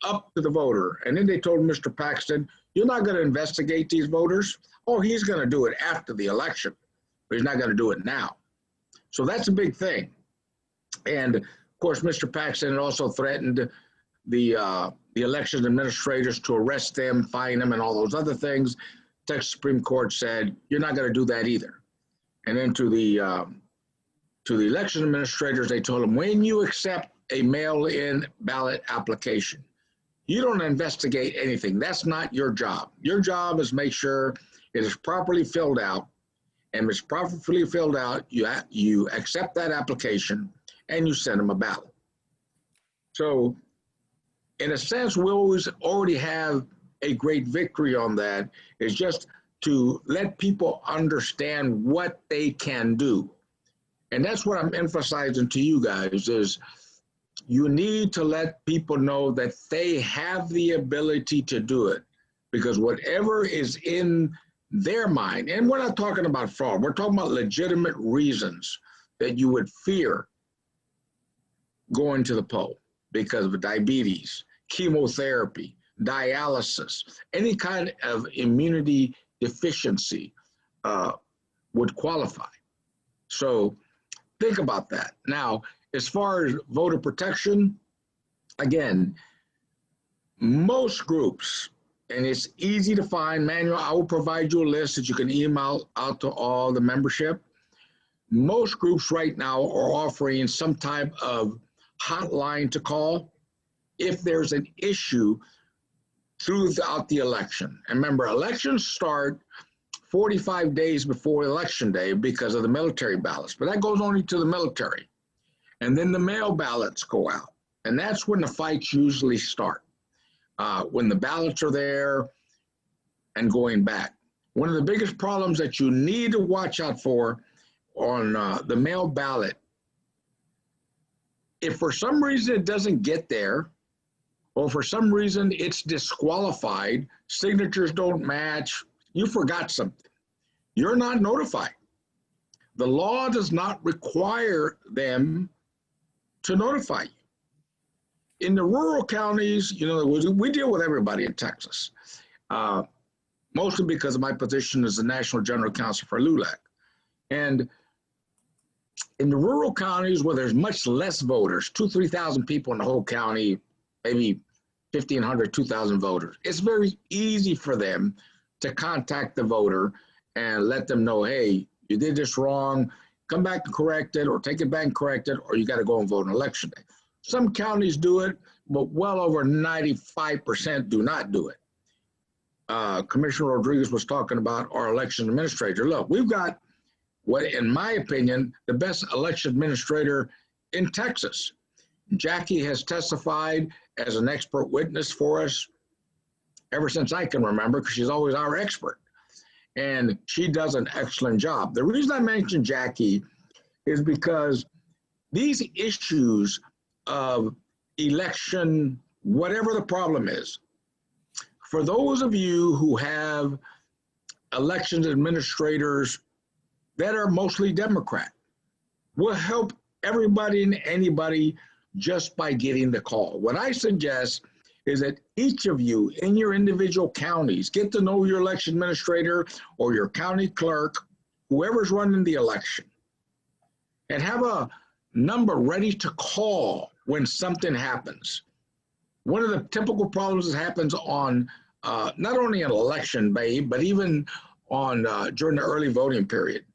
up to the voter. And then they told Mr. Paxton, you're not going to investigate these voters. Oh, he's going to do it after the election, but he's not going to do it now. So that's a big thing. And of course, Mr. Paxton also threatened the election administrators to arrest them, fine them, and all those other things. Texas Supreme Court said, you're not going to do that either. And then to the election administrators, they told them, when you accept a mail-in ballot application, you don't investigate anything. That's not your job. Your job is make sure it is properly filled out. And if it's properly filled out, you accept that application and you send them a ballot. So in a sense, we already have a great victory on that. It's just to let people understand what they can do. And that's what I'm emphasizing to you guys is you need to let people know that they have the ability to do it, because whatever is in their mind, and we're not talking about fraud, we're talking about legitimate reasons that you would fear going to the poll because of diabetes, chemotherapy, dialysis, any kind of immunity deficiency would qualify. So think about that. Now, as far as voter protection, again, most groups, and it's easy to find, Manuel, I will provide you a list that you can email out to all the membership. Most groups right now are offering some type of hotline to call if there's an issue throughout the election. And remember, elections start 45 days before election day because of the military ballots, but that goes only to the military. And then the mail ballots go out. And that's when the fights usually start, when the ballots are there and going back. One of the biggest problems that you need to watch out for on the mail ballot, if for some reason it doesn't get there, or for some reason it's disqualified, signatures don't match, you forgot something, you're not notified. The law does not require them to notify you. In the rural counties, you know, we deal with everybody in Texas, mostly because of my position as the National General Counsel for LULAC. And in the rural counties where there's much less voters, 2,000 to 3,000 people in the whole county, maybe 1,500, 2,000 voters, it's very easy for them to contact the voter and let them know, hey, you did this wrong, come back and correct it, or take it back and correct it, or you got to go and vote on election day. Some counties do it, but well over 95% do not do it. Commissioner Rodriguez was talking about our election administrator. Look, we've got what, in my opinion, the best election administrator in Texas. Jackie has testified as an expert witness for us ever since I can remember, because she's always our expert. And she does an excellent job. The reason I mention Jackie is because these issues of election, whatever the problem is, for those of you who have elections administrators that are mostly Democrat, will help everybody and anybody just by getting the call. What I suggest is that each of you in your individual counties get to know your election administrator or your county clerk, whoever's running the election, and have a number ready to call when something happens. One of the typical problems that happens on not only an election day, but even on during the early voting period.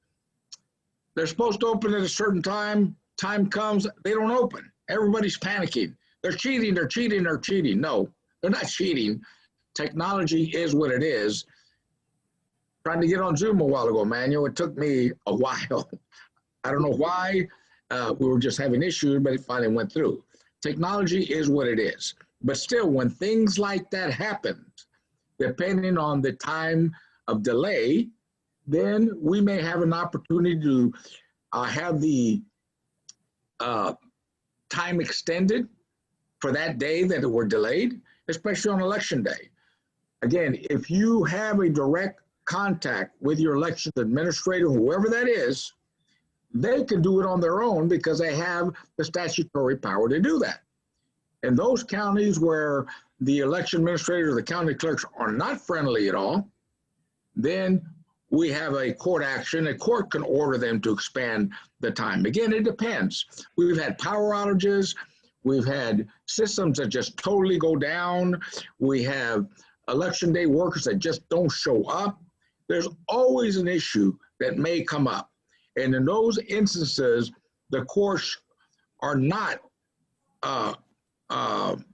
They're supposed to open at a certain time. Time comes, they don't open. Everybody's panicking. They're cheating, they're cheating, they're cheating. No, they're not cheating. Technology is what it is. Trying to get on Zoom a while ago, Manuel, it took me a while. I don't know why. We were just having issues, but it finally went through. Technology is what it is. But still, when things like that happen, depending on the time of delay, then we may have an opportunity to have the time extended for that day that we're delayed, especially on election day. Again, if you have a direct contact with your election administrator, whoever that is, they can do it on their own because they have the statutory power to do that. In those counties where the election administrator or the county clerks are not friendly at all, then we have a court action. A court can order them to expand the time. Again, it depends. We've had power outages. We've had systems that just totally go down. We have election day workers that just don't show up. There's always an issue that may come up. And in those instances, the courts are not, I'm trying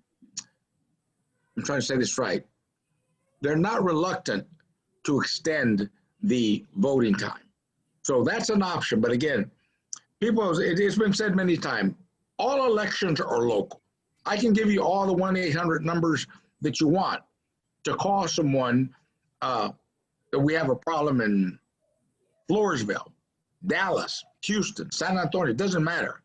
to say this right, they're not reluctant to extend the voting time. So that's an option. But again, people, it's been said many times, all elections are local. I can give you all the 1-800 numbers that you want to call someone that we have a problem in Floresville, Dallas, Houston, San Antonio, it doesn't matter.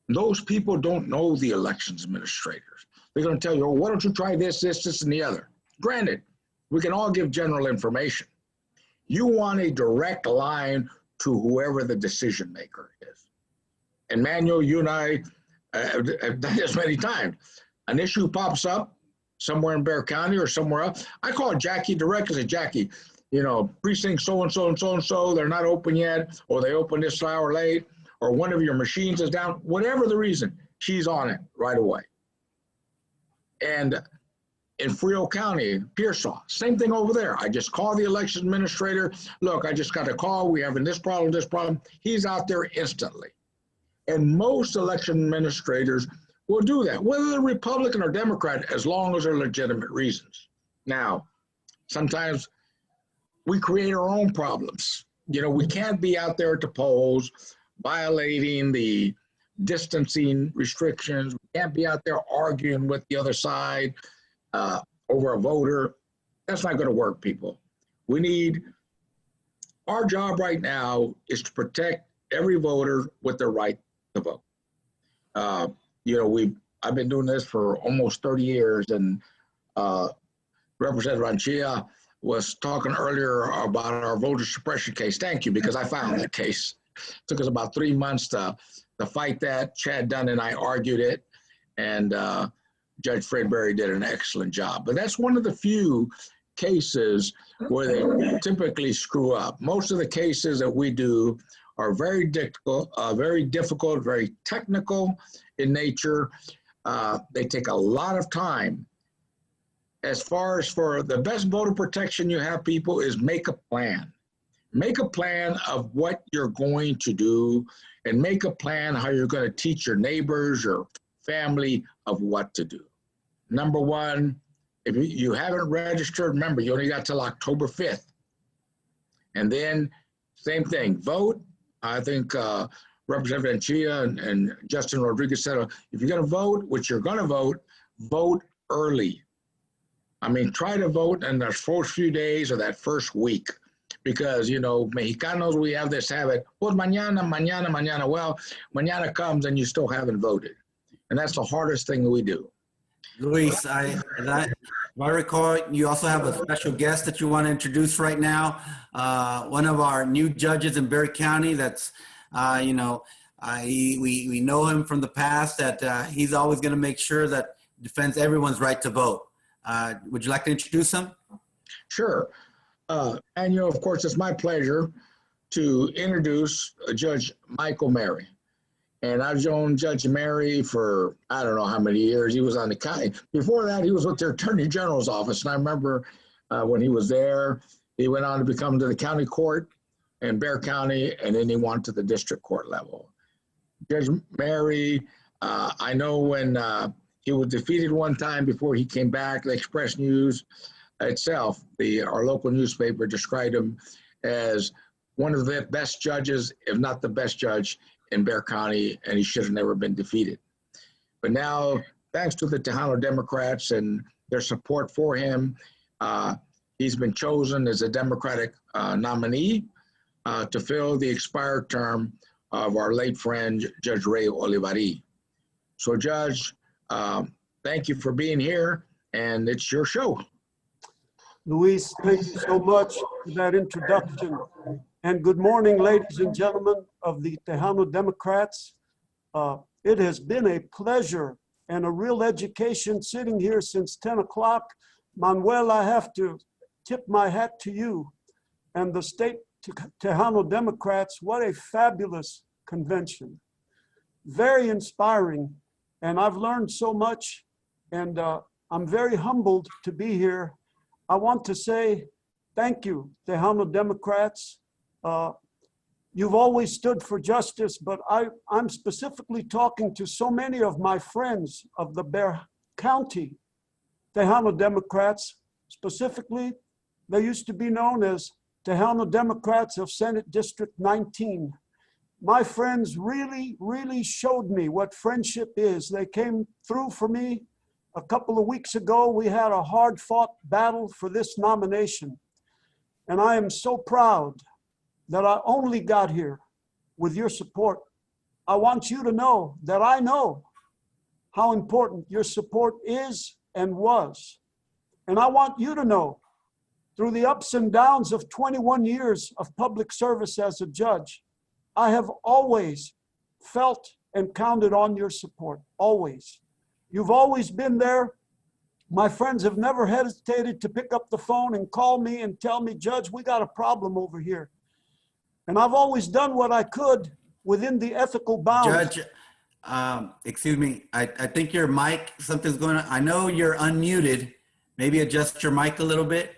Those people don't know the elections administrators. They're going to tell you, oh, why don't you try this, this, this, and the other. Granted, we can all give general information. You want a direct line to whoever the decision maker is. And Manuel, you and I have done this many times. An issue pops up somewhere in Bexar County or somewhere else. I call Jackie direct and say, Jackie, you know, precinct so-and-so and so-and-so, they're not open yet, or they open this hour late, or one of your machines is down, whatever the reason, she's on it right away. And in Frio County, Pearsall, same thing over there. I just call the election administrator. Look, I just got a call. We're having this problem. He's out there instantly. And most election administrators will do that, whether they're Republican or Democrat, as long as they're legitimate reasons. Now, sometimes we create our own problems. You know, we can't be out there at the polls violating the distancing restrictions. We can't be out there arguing with the other side over a voter. That's not going to work, people. Our job right now is to protect every voter with their right to vote. You know, I've been doing this for almost 30 years, and Representative Ranchia was talking earlier about our voter suppression case. Thank you, because I found that case. It took us about 3 months to fight that. Chad Dunn and I argued it, and Judge Fred Berry did an excellent job. But that's one of the few cases where they typically screw up. Most of the cases that we do are very difficult, very technical in nature. They take a lot of time. As far as for the best voter protection you have, people, is make a plan. Make a plan of what you're going to do, and make a plan how you're going to teach your neighbors, your family, of what to do. Number one, if you haven't registered, remember, you only got till October 5th. And then same thing, vote. I think Representative Chia and Justin Rodriguez said, if you're going to vote, which you're going to vote early. I mean, try to vote in the first few days or that first week, because, you know, Mexicanos, we have this habit, well, mañana. Well, mañana comes and you still haven't voted. And that's the hardest thing we do. Luis, if I recall, you also have a special guest that you want to introduce right now. One of our new judges in Bexar County that's, you know, we know him from the past, that he's always going to make sure that defends everyone's right to vote. Would you like to introduce him? Sure. And, you know, of course, it's my pleasure to introduce Judge Michael Mary. And I've known Judge Mary for, I don't know how many years. He was on the county. Before that, he was with the Attorney General's office. And I remember when he was there, He went on to become to the county court in Bexar County, and then he went to the district court level. Judge Mary, I know when he was defeated one time before he came back, the Express News itself, our local newspaper, described him as one of the best judges, if not the best judge in Bexar County, and he should have never been defeated. But now, thanks to the Tejano Democrats and their support for him, he's been chosen as a Democratic nominee to fill the expired term of our late friend, Judge Ray Olivari. So, Judge, thank you for being here, and it's your show. Luis, thank you so much for that introduction. And good morning, ladies and gentlemen of the Tejano Democrats. It has been a pleasure and a real education sitting here since 10 o'clock. Manuel, I have to tip my hat to you and the state Tejano Democrats. What a fabulous convention. Very inspiring. And I've learned so much, and I'm very humbled to be here. I want to say thank you, Tejano Democrats. You've always stood for justice, but I'm specifically talking to so many of my friends of the Bexar County Tejano Democrats. Specifically, they used to be known as Tejano Democrats of Senate District 19. My friends really, really showed me what friendship is. They came through for me. A couple of weeks ago, we had a hard-fought battle for this nomination. And I am so proud that I only got here with your support. I want you to know that I know how important your support is and was. And I want you to know, through the ups and downs of 21 years of public service as a judge, I have always felt and counted on your support, always. You've always been there. My friends have never hesitated to pick up the phone and call me and tell me, Judge, we got a problem over here. And I've always done what I could within the ethical bounds. Judge, excuse me, I think your mic, something's going on. I know you're unmuted. Maybe adjust your mic a little bit.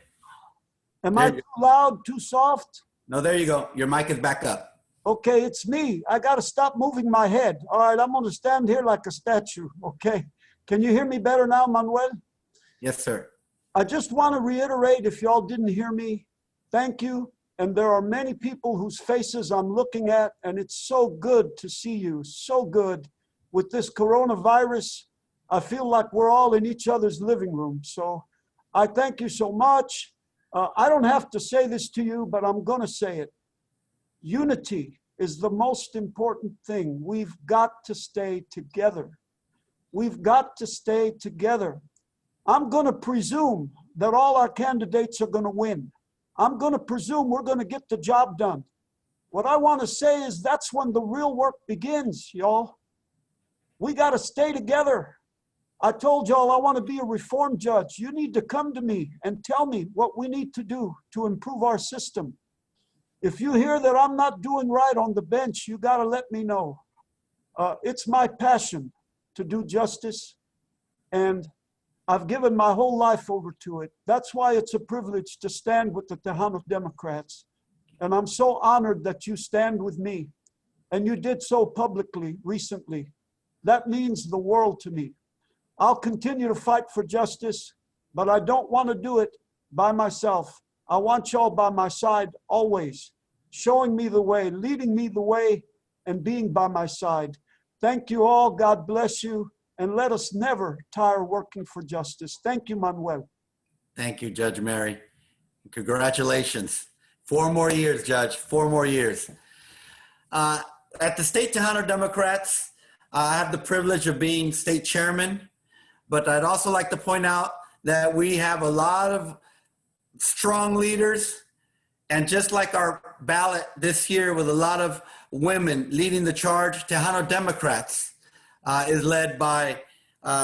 Am I too loud, too soft? No, there you go. Your mic is back up. Okay, it's me. I got to stop moving my head. All right, I'm going to stand here like a statue, okay? Can you hear me better now, Manuel? Yes, sir. I just want to reiterate, if y'all didn't hear me, thank you. And there are many people whose faces I'm looking at, and it's so good to see you, so good. With this coronavirus, I feel like we're all in each other's living room. So I thank you so much. I don't have to say this to you, but I'm going to say it. Unity is the most important thing. We've got to stay together. We've got to stay together. I'm going to presume that all our candidates are going to win. I'm going to presume we're going to get the job done. What I want to say is that's when the real work begins, y'all. We got to stay together. I told y'all I want to be a reform judge. You need to come to me and tell me what we need to do to improve our system. If you hear that I'm not doing right on the bench, you got to let me know. It's my passion to do justice, and I've given my whole life over to it. That's why it's a privilege to stand with the Tejano Democrats. And I'm so honored that you stand with me. And you did so publicly recently. That means the world to me. I'll continue to fight for justice, but I don't want to do it by myself. I want y'all by my side always, showing me the way, leading me the way, and being by my side. Thank you all. God bless you. And let us never tire working for justice. Thank you, Manuel. Thank you, Judge Mary. Congratulations. 4 more years, Judge, 4 more years. At the State Tejano Democrats, I have the privilege of being state chairman, but I'd also like to point out that we have a lot of strong leaders, and just like our ballot this year with a lot of women leading the charge, Tejano Democrats is led by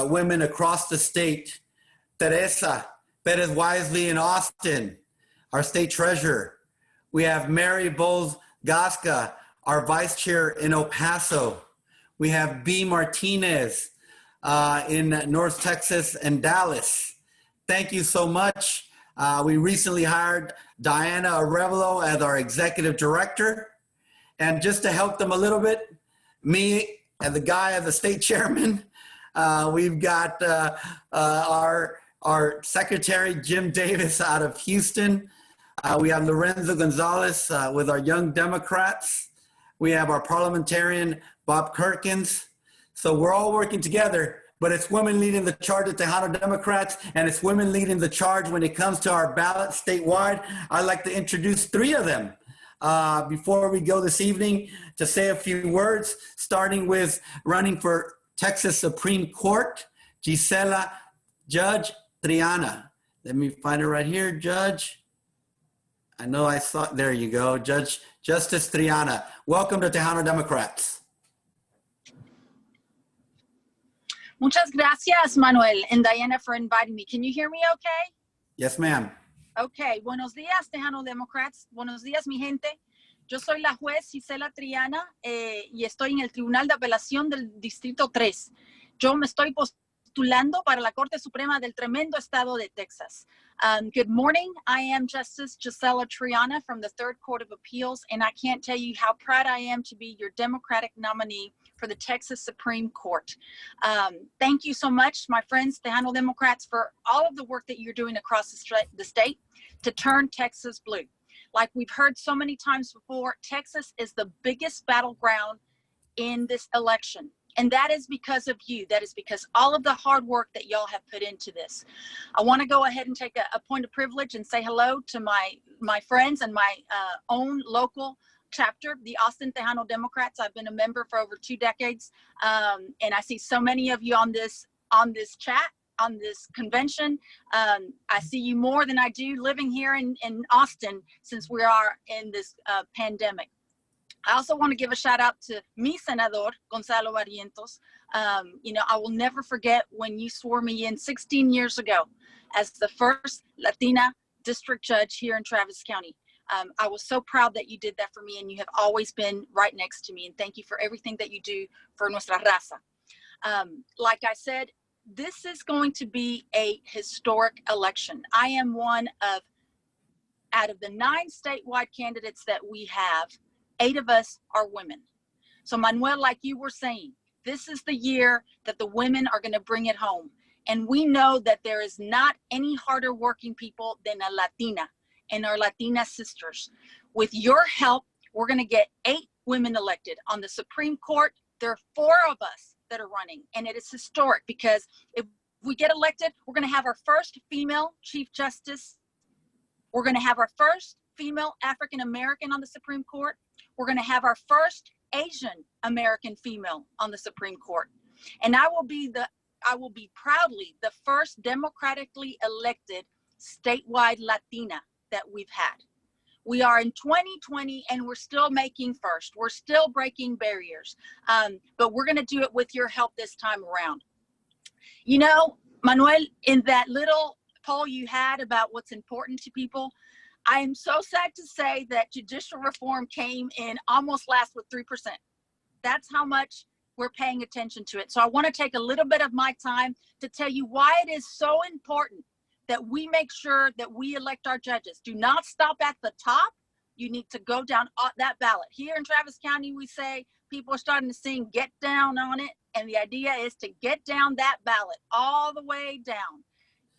women across the state. Teresa Perez Wisely in Austin, our state treasurer. We have Mary Bowles Gasca, our vice chair in El Paso. We have B. Martinez in North Texas and Dallas. Thank you so much. We recently hired Diana Arevalo as our executive director. And just to help them a little bit, me and the guy as the state chairman, we've got our secretary, Jim Davis, out of Houston. We have Lorenzo Gonzalez with our Young Democrats. We have our parliamentarian, Bob Kirkins. So we're all working together, but it's women leading the charge at Tejano Democrats, and it's women leading the charge when it comes to our ballot statewide. I'd like to introduce 3 of them before we go this evening to say a few words, starting with running for Texas Supreme Court, Gisela Judge Triana. Let me find her right here, Judge. I know I saw, there you go, Justice Triana. Welcome to Tejano Democrats. Muchas gracias, Manuel and Diana, for inviting me. Can you hear me okay? Yes, ma'am. Okay, buenos días, Tejano Democrats. Buenos días, mi gente. Yo soy la juez Gisela Triana y estoy en el Tribunal de Apelación del Distrito 3. Yo me estoy postulando para la Corte Suprema del tremendo estado de Texas. Good morning. I am Justice Gisela Triana from the Third Court of Appeals, and I can't tell you how proud I am to be your Democratic nominee for the Texas Supreme Court. Thank you so much, my friends, Tejano Democrats, for all of the work that you're doing across the state to turn Texas blue. Like we've heard so many times before, Texas is the biggest battleground in this election. And that is because of you. That is because all of the hard work that y'all have put into this. I want to go ahead and take a point of privilege and say hello to my friends and my own local chapter, the Austin Tejano Democrats. I've been a member for over 2 decades. And I see so many of you on this chat, on this convention. I see you more than I do living here in Austin since we are in this pandemic. I also want to give a shout out to mi senador, Gonzalo Barrientos. You know, I will never forget when you swore me in 16 years ago as the first Latina district judge here in Travis County. I was so proud that you did that for me, and you have always been right next to me. And thank you for everything that you do for nuestra raza. Like I said, this is going to be a historic election. I am one of, out of the 9 statewide candidates that we have, 8 of us are women. So Manuel, like you were saying, this is the year that the women are going to bring it home. And we know that there is not any harder working people than a Latina and our Latina sisters. With your help, we're going to get 8 women elected. On the Supreme Court, there are 4 of us that are running. And it is historic because if we get elected, we're going to have our first female Chief Justice. We're going to have our first female African American on the Supreme Court. We're going to have our first Asian American female on the Supreme Court. And I will be proudly the first democratically elected statewide Latina that we've had. We are in 2020 and we're still making first. We're still breaking barriers. But we're going to do it with your help this time around. You know, Manuel, in that little poll you had about what's important to people, I am so sad to say that judicial reform came in almost last with 3%. That's how much we're paying attention to it. So I want to take a little bit of my time to tell you why it is so important that we make sure that we elect our judges. Do not stop at the top. You need to go down that ballot. Here in Travis County, we say people are starting to sing "Get Down on It." And the idea is to get down that ballot all the way down.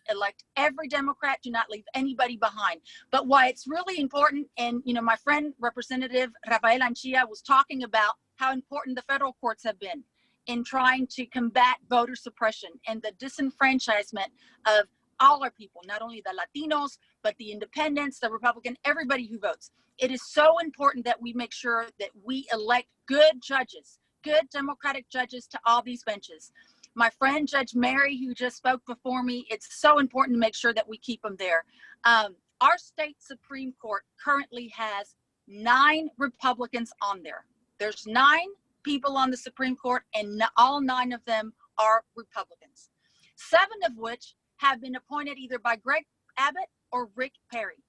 Elect every Democrat, do not leave anybody behind. But why it's really important, and you know, my friend Representative Rafael Anchia was talking about how important the federal courts have been in trying to combat voter suppression and the disenfranchisement of all our people, not only the Latinos, but the independents, the Republican, everybody who votes. It is so important that we make sure that we elect good judges, good Democratic judges to all these benches. My friend Judge Mary, who just spoke before me, it's so important to make sure that we keep them there. Our state Supreme Court currently has 9 Republicans on there. There's 9 people on the Supreme Court, and all 9 of them are Republicans, 7 of which have been appointed either by Greg Abbott or Rick Perry.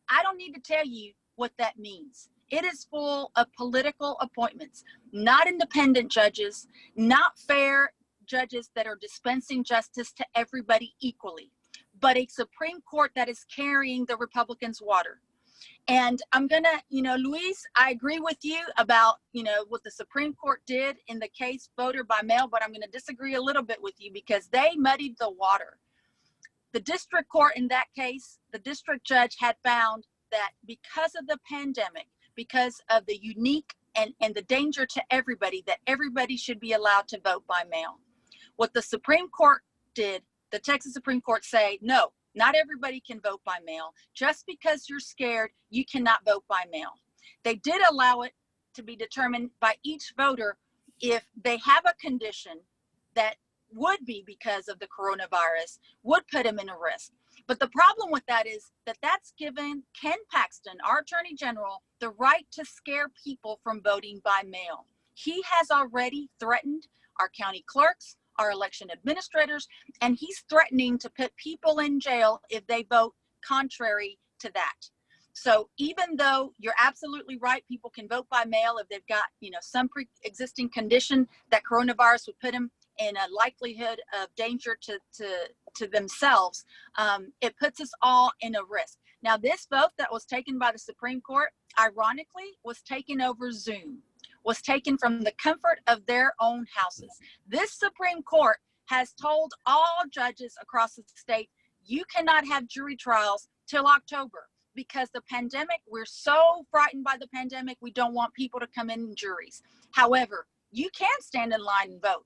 I don't need to tell you what that means. It is full of political appointments, not independent judges, not fair judges that are dispensing justice to everybody equally. but a Supreme Court that is carrying the Republicans' water. And I'm gonna, Luis, I agree with you about, what the Supreme Court did in the case voter by mail, but I'm gonna disagree a little bit with you because they muddied the water. The district court in that case, the district judge had found that because of the pandemic, because of the unique and the danger to everybody, that everybody should be allowed to vote by mail. What the Supreme Court did, the Texas Supreme Court say, no, not everybody can vote by mail. Just because you're scared, you cannot vote by mail. They did allow it to be determined by each voter if they have a condition that would be because of the coronavirus, would put him in a risk. But the problem with that is that that's given Ken Paxton, our Attorney General, the right to scare people from voting by mail. He has already threatened our county clerks, our election administrators, and he's threatening to put people in jail if they vote contrary to that. So even though you're absolutely right, people can vote by mail if they've got, some pre-existing condition that coronavirus would put them in a likelihood of danger to themselves, it puts us all in a risk. Now, this vote that was taken by the Supreme Court, ironically, was taken over Zoom, was taken from the comfort of their own houses. This Supreme Court has told all judges across the state, you cannot have jury trials till October because the pandemic, we're so frightened by the pandemic, we don't want people to come in juries. However, you can stand in line and vote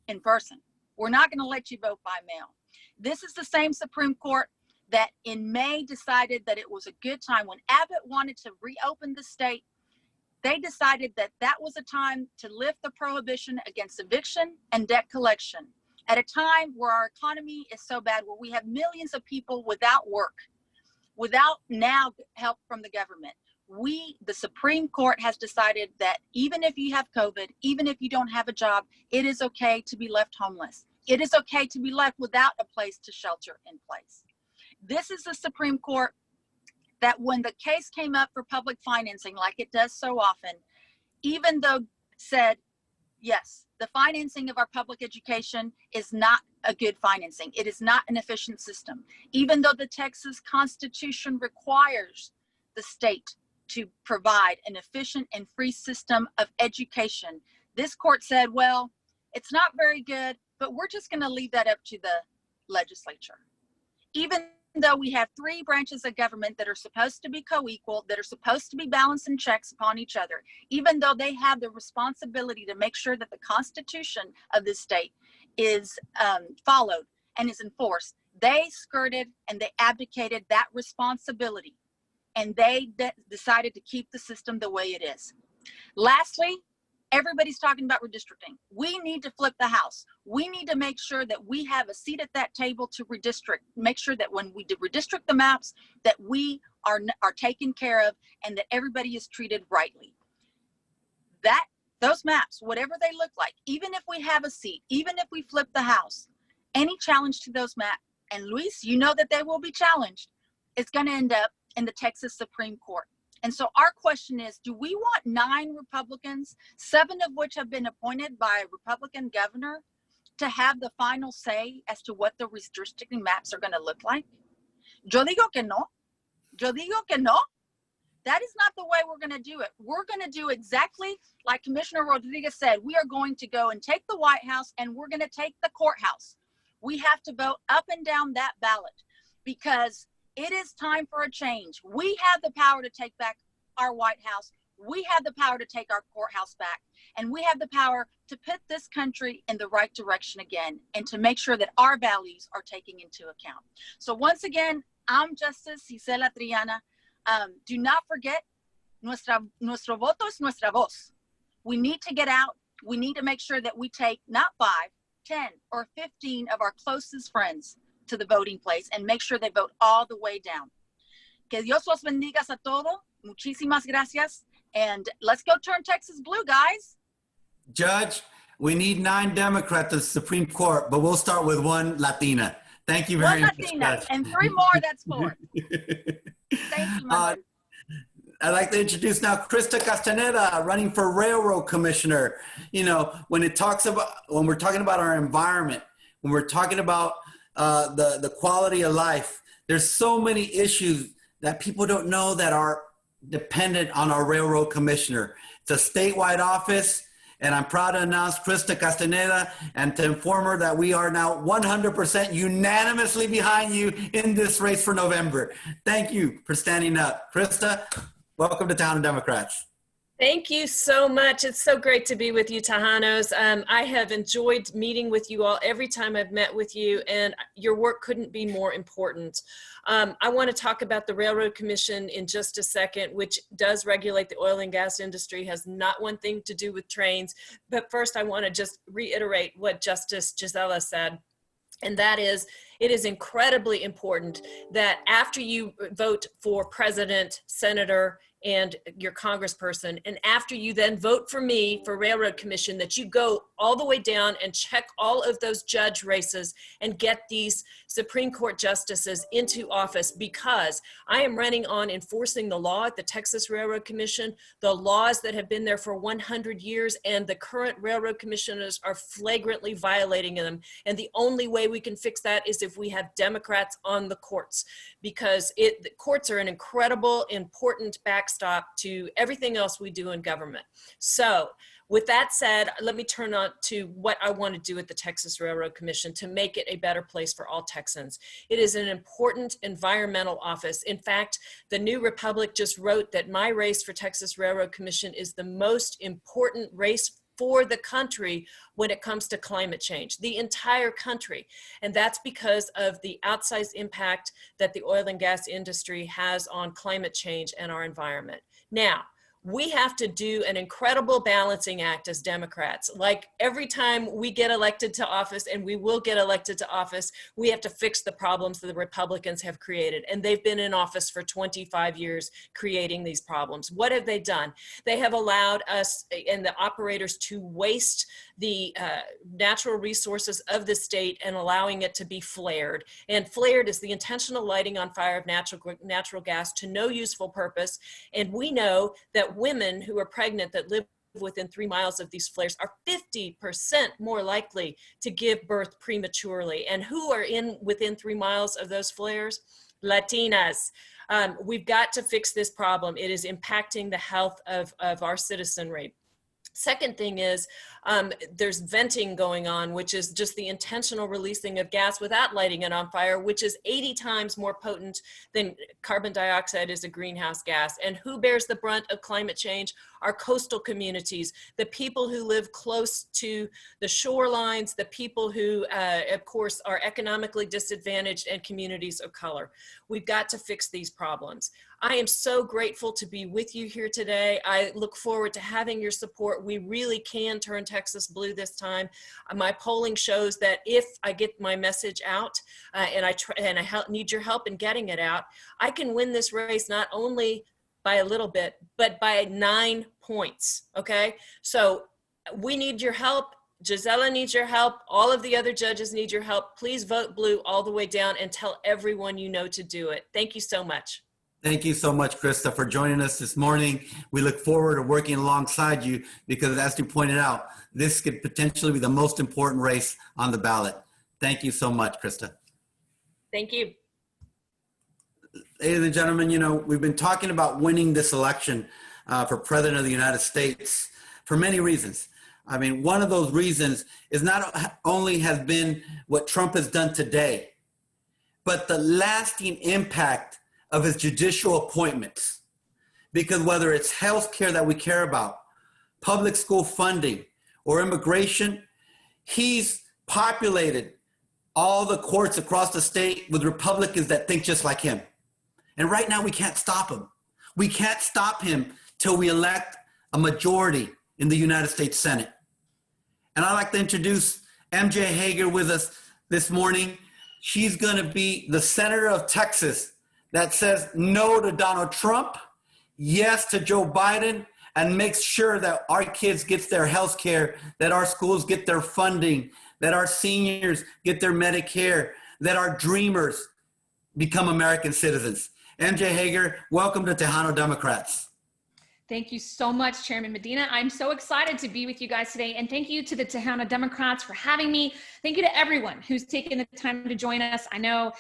in person. We're not going to let you vote by mail. This is the same Supreme Court that in May decided that it was a good time when Abbott wanted to reopen the state. They decided that that was a time to lift the prohibition against eviction and debt collection at a time where our economy is so bad, where we have millions of people without work, without now help from the government. The Supreme Court has decided that even if you have COVID, even if you don't have a job, it is okay to be left homeless. It is okay to be left without a place to shelter in place. This is the Supreme Court that when the case came up for public financing, like it does so often, even though said, yes, the financing of our public education is not a good financing. It is not an efficient system. Even though the Texas Constitution requires the state to provide an efficient and free system of education, this court said, well, it's not very good, but we're just going to leave that up to the legislature. Even though we have three branches of government that are supposed to be co-equal, that are supposed to be balancing checks upon each other, even though they have the responsibility to make sure that the Constitution of this state is followed and is enforced, they skirted and they abdicated that responsibility, and they decided to keep the system the way it is. Lastly, everybody's talking about redistricting. We need to flip the house. We need to make sure that we have a seat at that table to redistrict, make sure that when we redistrict the maps, that we are taken care of and that everybody is treated rightly. Those maps, whatever they look like, even if we have a seat, even if we flip the house, any challenge to those maps, and Luis, you know that they will be challenged, it's going to end up in the Texas Supreme Court. And so our question is, do we want 9 Republicans, 7 of which have been appointed by a Republican governor, to have the final say as to what the redistricting maps are going to look like? Yo digo que no. Yo digo que no. That is not the way we're going to do it. We're going to do exactly like Commissioner Rodriguez said. We are going to go and take the White House and we're going to take the courthouse. We have to vote up and down that ballot because it is time for a change. We have the power to take back our White House. We have the power to take our courthouse back. And we have the power to put this country in the right direction again and to make sure that our values are taken into account. So once again, I'm Justice Gisela Triana. Do not forget, nuestro voto es nuestra voz. We need to get out. We need to make sure that we take not 5, 10, or 15 of our closest friends to the voting place and make sure they vote all the way down. Que Dios los bendiga a todos. Muchísimas gracias. And let's go turn Texas blue, guys. Judge, we need 9 Democrats to the Supreme Court, but we'll start with 1 Latina. Thank you very much. 1 Latina, Judge. and 3 more, that's 4. Thank you, Manuel. I'd like to introduce now Krista Castaneda, running for Railroad Commissioner. You know, when we're talking about our environment, when we're talking about the quality of life. There's so many issues that people don't know that are dependent on our railroad commissioner. It's a statewide office, and I'm proud to announce Krista Castaneda and to inform her that we are now 100% unanimously behind you in this race for November. Thank you for standing up. Krista, welcome to Tejano Democrats. Thank you so much. It's so great to be with you, Tejanos. I have enjoyed meeting with you all every time I've met with you, and your work couldn't be more important. I want to talk about the Railroad Commission in just a second, which does regulate the oil and gas industry, has not one thing to do with trains. But first, I want to just reiterate what Justice Gisela said. And that is, it is incredibly important that after you vote for president, senator, and your congressperson, and after you then vote for me for Railroad Commission, that you go all the way down and check all of those judge races and get these Supreme Court justices into office, because I am running on enforcing the law at the Texas Railroad Commission, the laws that have been there for 100 years, and the current railroad commissioners are flagrantly violating them. And the only way we can fix that is if we have Democrats on the courts, because the courts are an incredible, important backstop to everything else we do in government. So with that said, let me turn on to what I want to do at the Texas Railroad Commission to make it a better place for all Texans. It is an important environmental office. In fact, the New Republic just wrote that my race for Texas Railroad Commission is the most important race for the country when it comes to climate change, the entire country. And that's because of the outsized impact that the oil and gas industry has on climate change and our environment. Now, we have to do an incredible balancing act as Democrats. Like every time we get elected to office, and we will get elected to office, we have to fix the problems that the Republicans have created. And they've been in office for 25 years creating these problems. What have they done? They have allowed us and the operators to waste the natural resources of the state and allowing it to be flared. And flared is the intentional lighting on fire of natural gas to no useful purpose. And we know that women who are pregnant that live within 3 miles of these flares are 50% more likely to give birth prematurely. And who are within 3 miles of those flares? Latinas. We've got to fix this problem. It is impacting the health of our citizenry. Second thing is there's venting going on, which is just the intentional releasing of gas without lighting it on fire, which is 80 times more potent than carbon dioxide is a greenhouse gas. And who bears the brunt of climate change? Our coastal communities, the people who live close to the shorelines, the people who, of course, are economically disadvantaged, and communities of color. We've got to fix these problems. I am so grateful to be with you here today. I look forward to having your support. We really can turn Texas blue this time. My polling shows that if I get my message out and I need your help in getting it out, I can win this race not only by a little bit, but by 9 points, okay? So we need your help. Gisela needs your help. All of the other judges need your help. Please vote blue all the way down and tell everyone you know to do it. Thank you so much. Thank you so much, Krista, for joining us this morning. We look forward to working alongside you because, as you pointed out, this could potentially be the most important race on the ballot. Thank you so much, Krista. Thank you. Ladies and gentlemen, you know, we've been talking about winning this election for President of the United States for many reasons. I mean, one of those reasons is not only has been what Trump has done today, but the lasting impact of his judicial appointments. Because whether it's health care that we care about, public school funding, or immigration, he's populated all the courts across the state with Republicans that think just like him. And right now we can't stop him. We can't stop him till we elect a majority in the United States Senate. And I'd like to introduce MJ Hager with us this morning. She's gonna be the senator of Texas that says no to Donald Trump, yes to Joe Biden, and makes sure that our kids get their health care, that our schools get their funding, that our seniors get their Medicare, that our dreamers become American citizens. MJ Hager, welcome to Tejano Democrats. Thank you so much, Chairman Medina. I'm so excited to be with you guys today. And thank you to the Tejano Democrats for having me. Thank you to everyone who's taken the time to join us. I know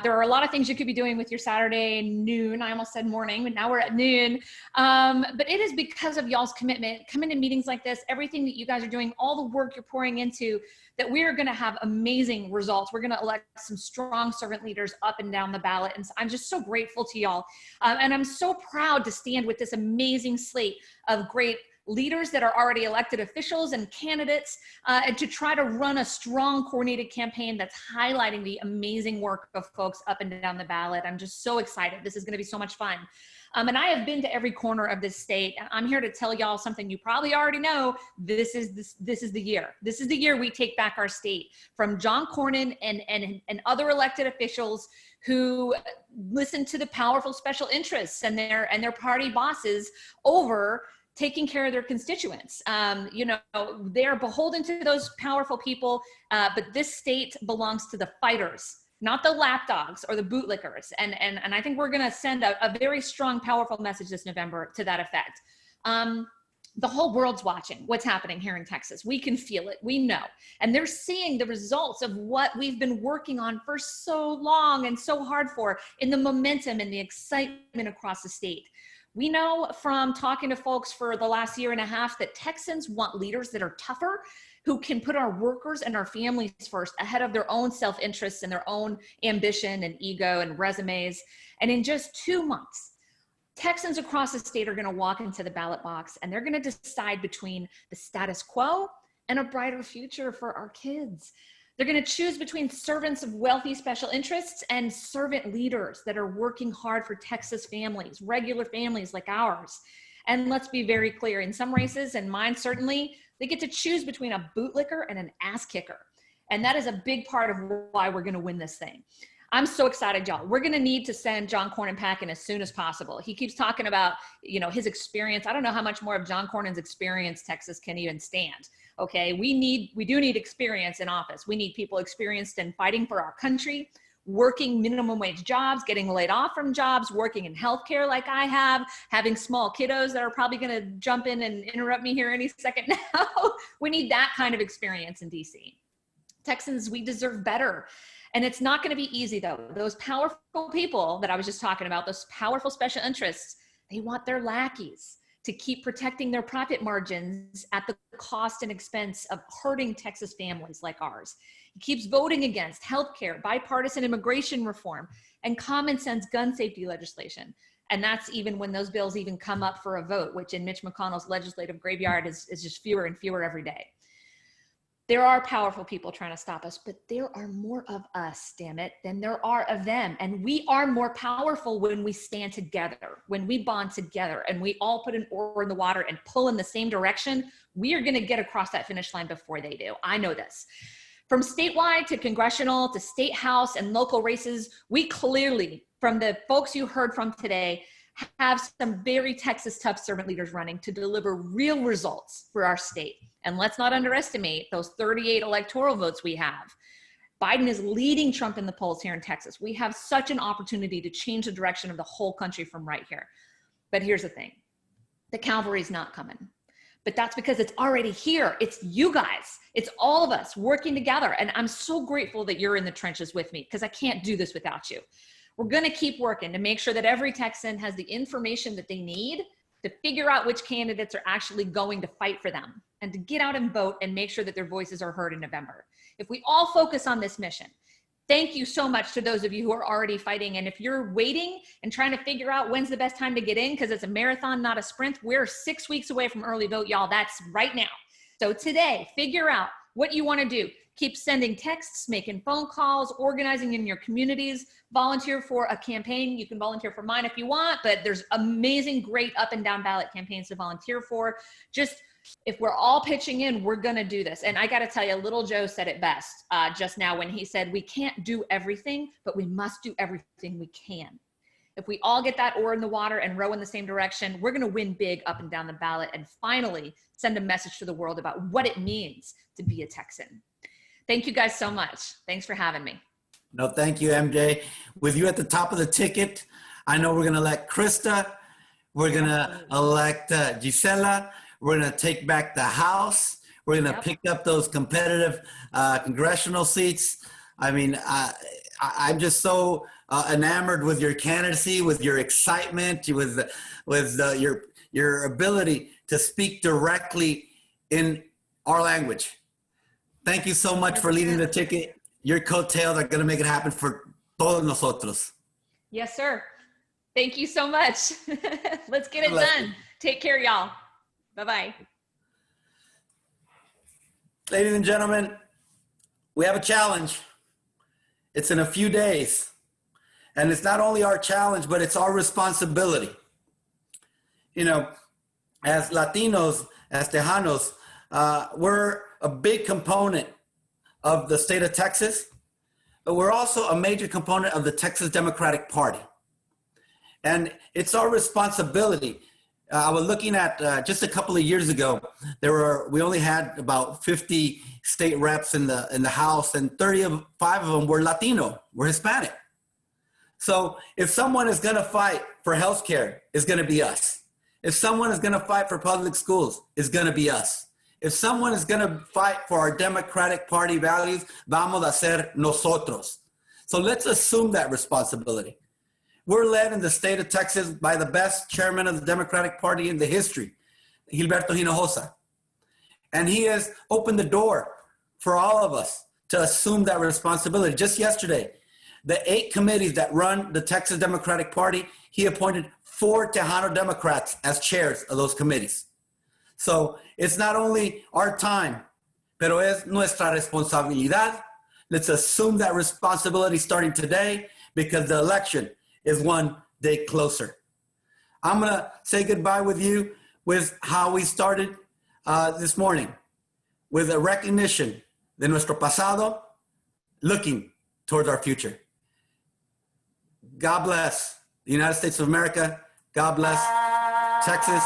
there are a lot of things you could be doing with your Saturday noon. I almost said morning, but now we're at noon. But it is because of y'all's commitment, coming to meetings like this, everything that you guys are doing, all the work you're pouring into, that we are going to have amazing results. We're going to elect some strong servant leaders up and down the ballot. And so I'm just so grateful to y'all. And I'm so proud to stand with this amazing slate of great leaders that are already elected officials and candidates, and to try to run a strong coordinated campaign that's highlighting the amazing work of folks up and down the ballot. I'm just so excited. This is going to be so much fun. And I have been to every corner of this state. I'm here to tell y'all something you probably already know. This is the year. This is the year we take back our state from John Cornyn and other elected officials who listen to the powerful special interests and their party bosses over taking care of their constituents. You know, they're beholden to those powerful people, but this state belongs to the fighters, not the lapdogs or the bootlickers. And I think we're gonna send a very strong, powerful message this November to that effect. The whole world's watching what's happening here in Texas. We can feel it, we know. And they're seeing the results of what we've been working on for so long and so hard for, in the momentum and the excitement across the state. We know from talking to folks for the last year and a half that Texans want leaders that are tougher, who can put our workers and our families first, ahead of their own self-interests and their own ambition and ego and resumes. And in just 2 months, Texans across the state are going to walk into the ballot box and they're going to decide between the status quo and a brighter future for our kids. They're going to choose between servants of wealthy special interests and servant leaders that are working hard for Texas families, regular families like ours. And let's be very clear, in some races, and mine certainly, they get to choose between a bootlicker and an ass kicker. And that is a big part of why we're going to win this thing. I'm so excited, y'all. We're going to need to send John Cornyn packing as soon as possible. He keeps talking about, you know, his experience. I don't know how much more of John Cornyn's experience Texas can even stand. Okay, we do need experience in office. We need people experienced in fighting for our country, working minimum wage jobs, getting laid off from jobs, working in healthcare like I have, having small kiddos that are probably going to jump in and interrupt me here any second now. We need that kind of experience in DC. Texans, we deserve better. And it's not going to be easy, though. Those powerful people that I was just talking about, those powerful special interests, they want their lackeys to keep protecting their profit margins at the cost and expense of hurting Texas families like ours. He keeps voting against healthcare, bipartisan immigration reform, and common sense gun safety legislation. And that's even when those bills even come up for a vote, which in Mitch McConnell's legislative graveyard is just fewer and fewer every day. There are powerful people trying to stop us, but there are more of us, damn it, than there are of them. And we are more powerful when we stand together, when we bond together, and we all put an oar in the water and pull in the same direction. We are gonna get across that finish line before they do. I know this. From statewide to congressional to state house and local races, we clearly, from the folks you heard from today, have some very Texas tough servant leaders running to deliver real results for our state. And let's not underestimate those 38 electoral votes we have. Biden is leading Trump in the polls here in Texas. We have such an opportunity to change the direction of the whole country from right here. But here's the thing, the cavalry's not coming. But that's because it's already here. It's you guys, it's all of us working together. And I'm so grateful that you're in the trenches with me, because I can't do this without you. We're gonna keep working to make sure that every Texan has the information that they need to figure out which candidates are actually going to fight for them, and to get out and vote and make sure that their voices are heard in November. If we all focus on this mission, thank you so much to those of you who are already fighting. And if you're waiting and trying to figure out when's the best time to get in, because it's a marathon, not a sprint, we're 6 weeks away from early vote, y'all. That's right now. So today, figure out what you want to do. Keep sending texts, making phone calls, organizing in your communities, volunteer for a campaign. You can volunteer for mine if you want, but there's amazing, great up and down ballot campaigns to volunteer for. Just, if we're all pitching in, we're gonna do this. And I gotta tell you, Little Joe said it best just now when he said, we can't do everything, but we must do everything we can. If we all get that oar in the water and row in the same direction, we're gonna win big up and down the ballot and finally send a message to the world about what it means to be a Texan. Thank you guys so much. Thanks for having me. No, thank you, MJ. With you at the top of the ticket, I know we're going to elect Krista. We're going to elect Gisela. We're going to take back the House. We're going to pick up those competitive congressional seats. I mean, I'm just so enamored with your candidacy, with your excitement, with your ability to speak directly in our language. Thank you so much for leading the ticket. Your coattails are going to make it happen for todos nosotros. Yes, sir. Thank you so much. Let's get it done. Take care, y'all. Bye-bye. Ladies and gentlemen, we have a challenge. It's in a few days. And it's not only our challenge, but it's our responsibility. You know, as Latinos, as Tejanos, we're a big component of the state of Texas, but we're also a major component of the Texas Democratic Party. And it's our responsibility. I was looking at just a couple of years ago, we only had about 50 state reps in the House, and 35 of them were Latino, were Hispanic. So if someone is going to fight for healthcare, it's going to be us. If someone is going to fight for public schools, it's going to be us. If someone is going to fight for our Democratic Party values, vamos a ser nosotros. So let's assume that responsibility. We're led in the state of Texas by the best chairman of the Democratic Party in the history, Gilberto Hinojosa. And he has opened the door for all of us to assume that responsibility. Just yesterday, the 8 committees that run the Texas Democratic Party, he appointed 4 Tejano Democrats as chairs of those committees. So it's not only our time, pero es nuestra responsabilidad. Let's assume that responsibility starting today, because the election is one day closer. I'm going to say goodbye with you with how we started this morning, with a recognition de nuestro pasado, looking towards our future. God bless the United States of America. God bless Texas.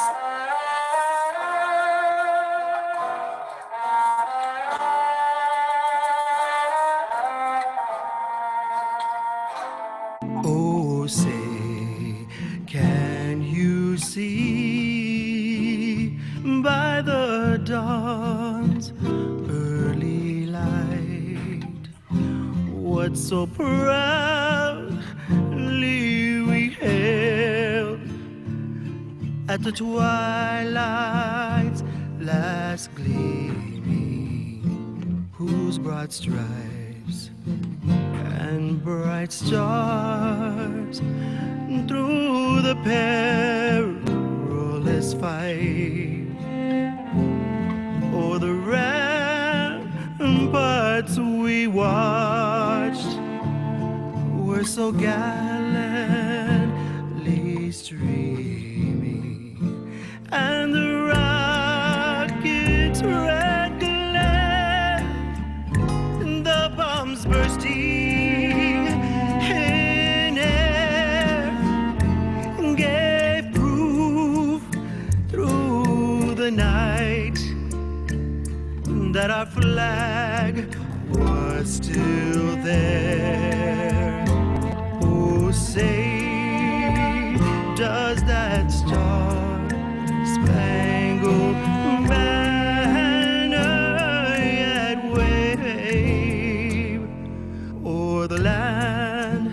Oh, say, can you see by the dawn's early light what so proudly we hailed at the twilight's last gleaming, whose broad stripes and bright stars through the perilous fight o'er the ramparts we watched were so gallantly streaming, and the rockets' red glare, the bombs bursting in air, gave proof through the night that our flag was still there. Oh, say, does that star-spangled banner yet wave o'er the land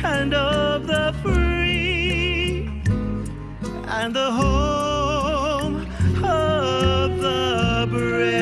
and of the free and the home of the brave?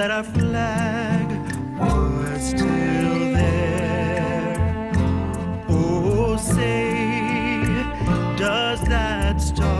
that our flag was still there. Oh, say, does that star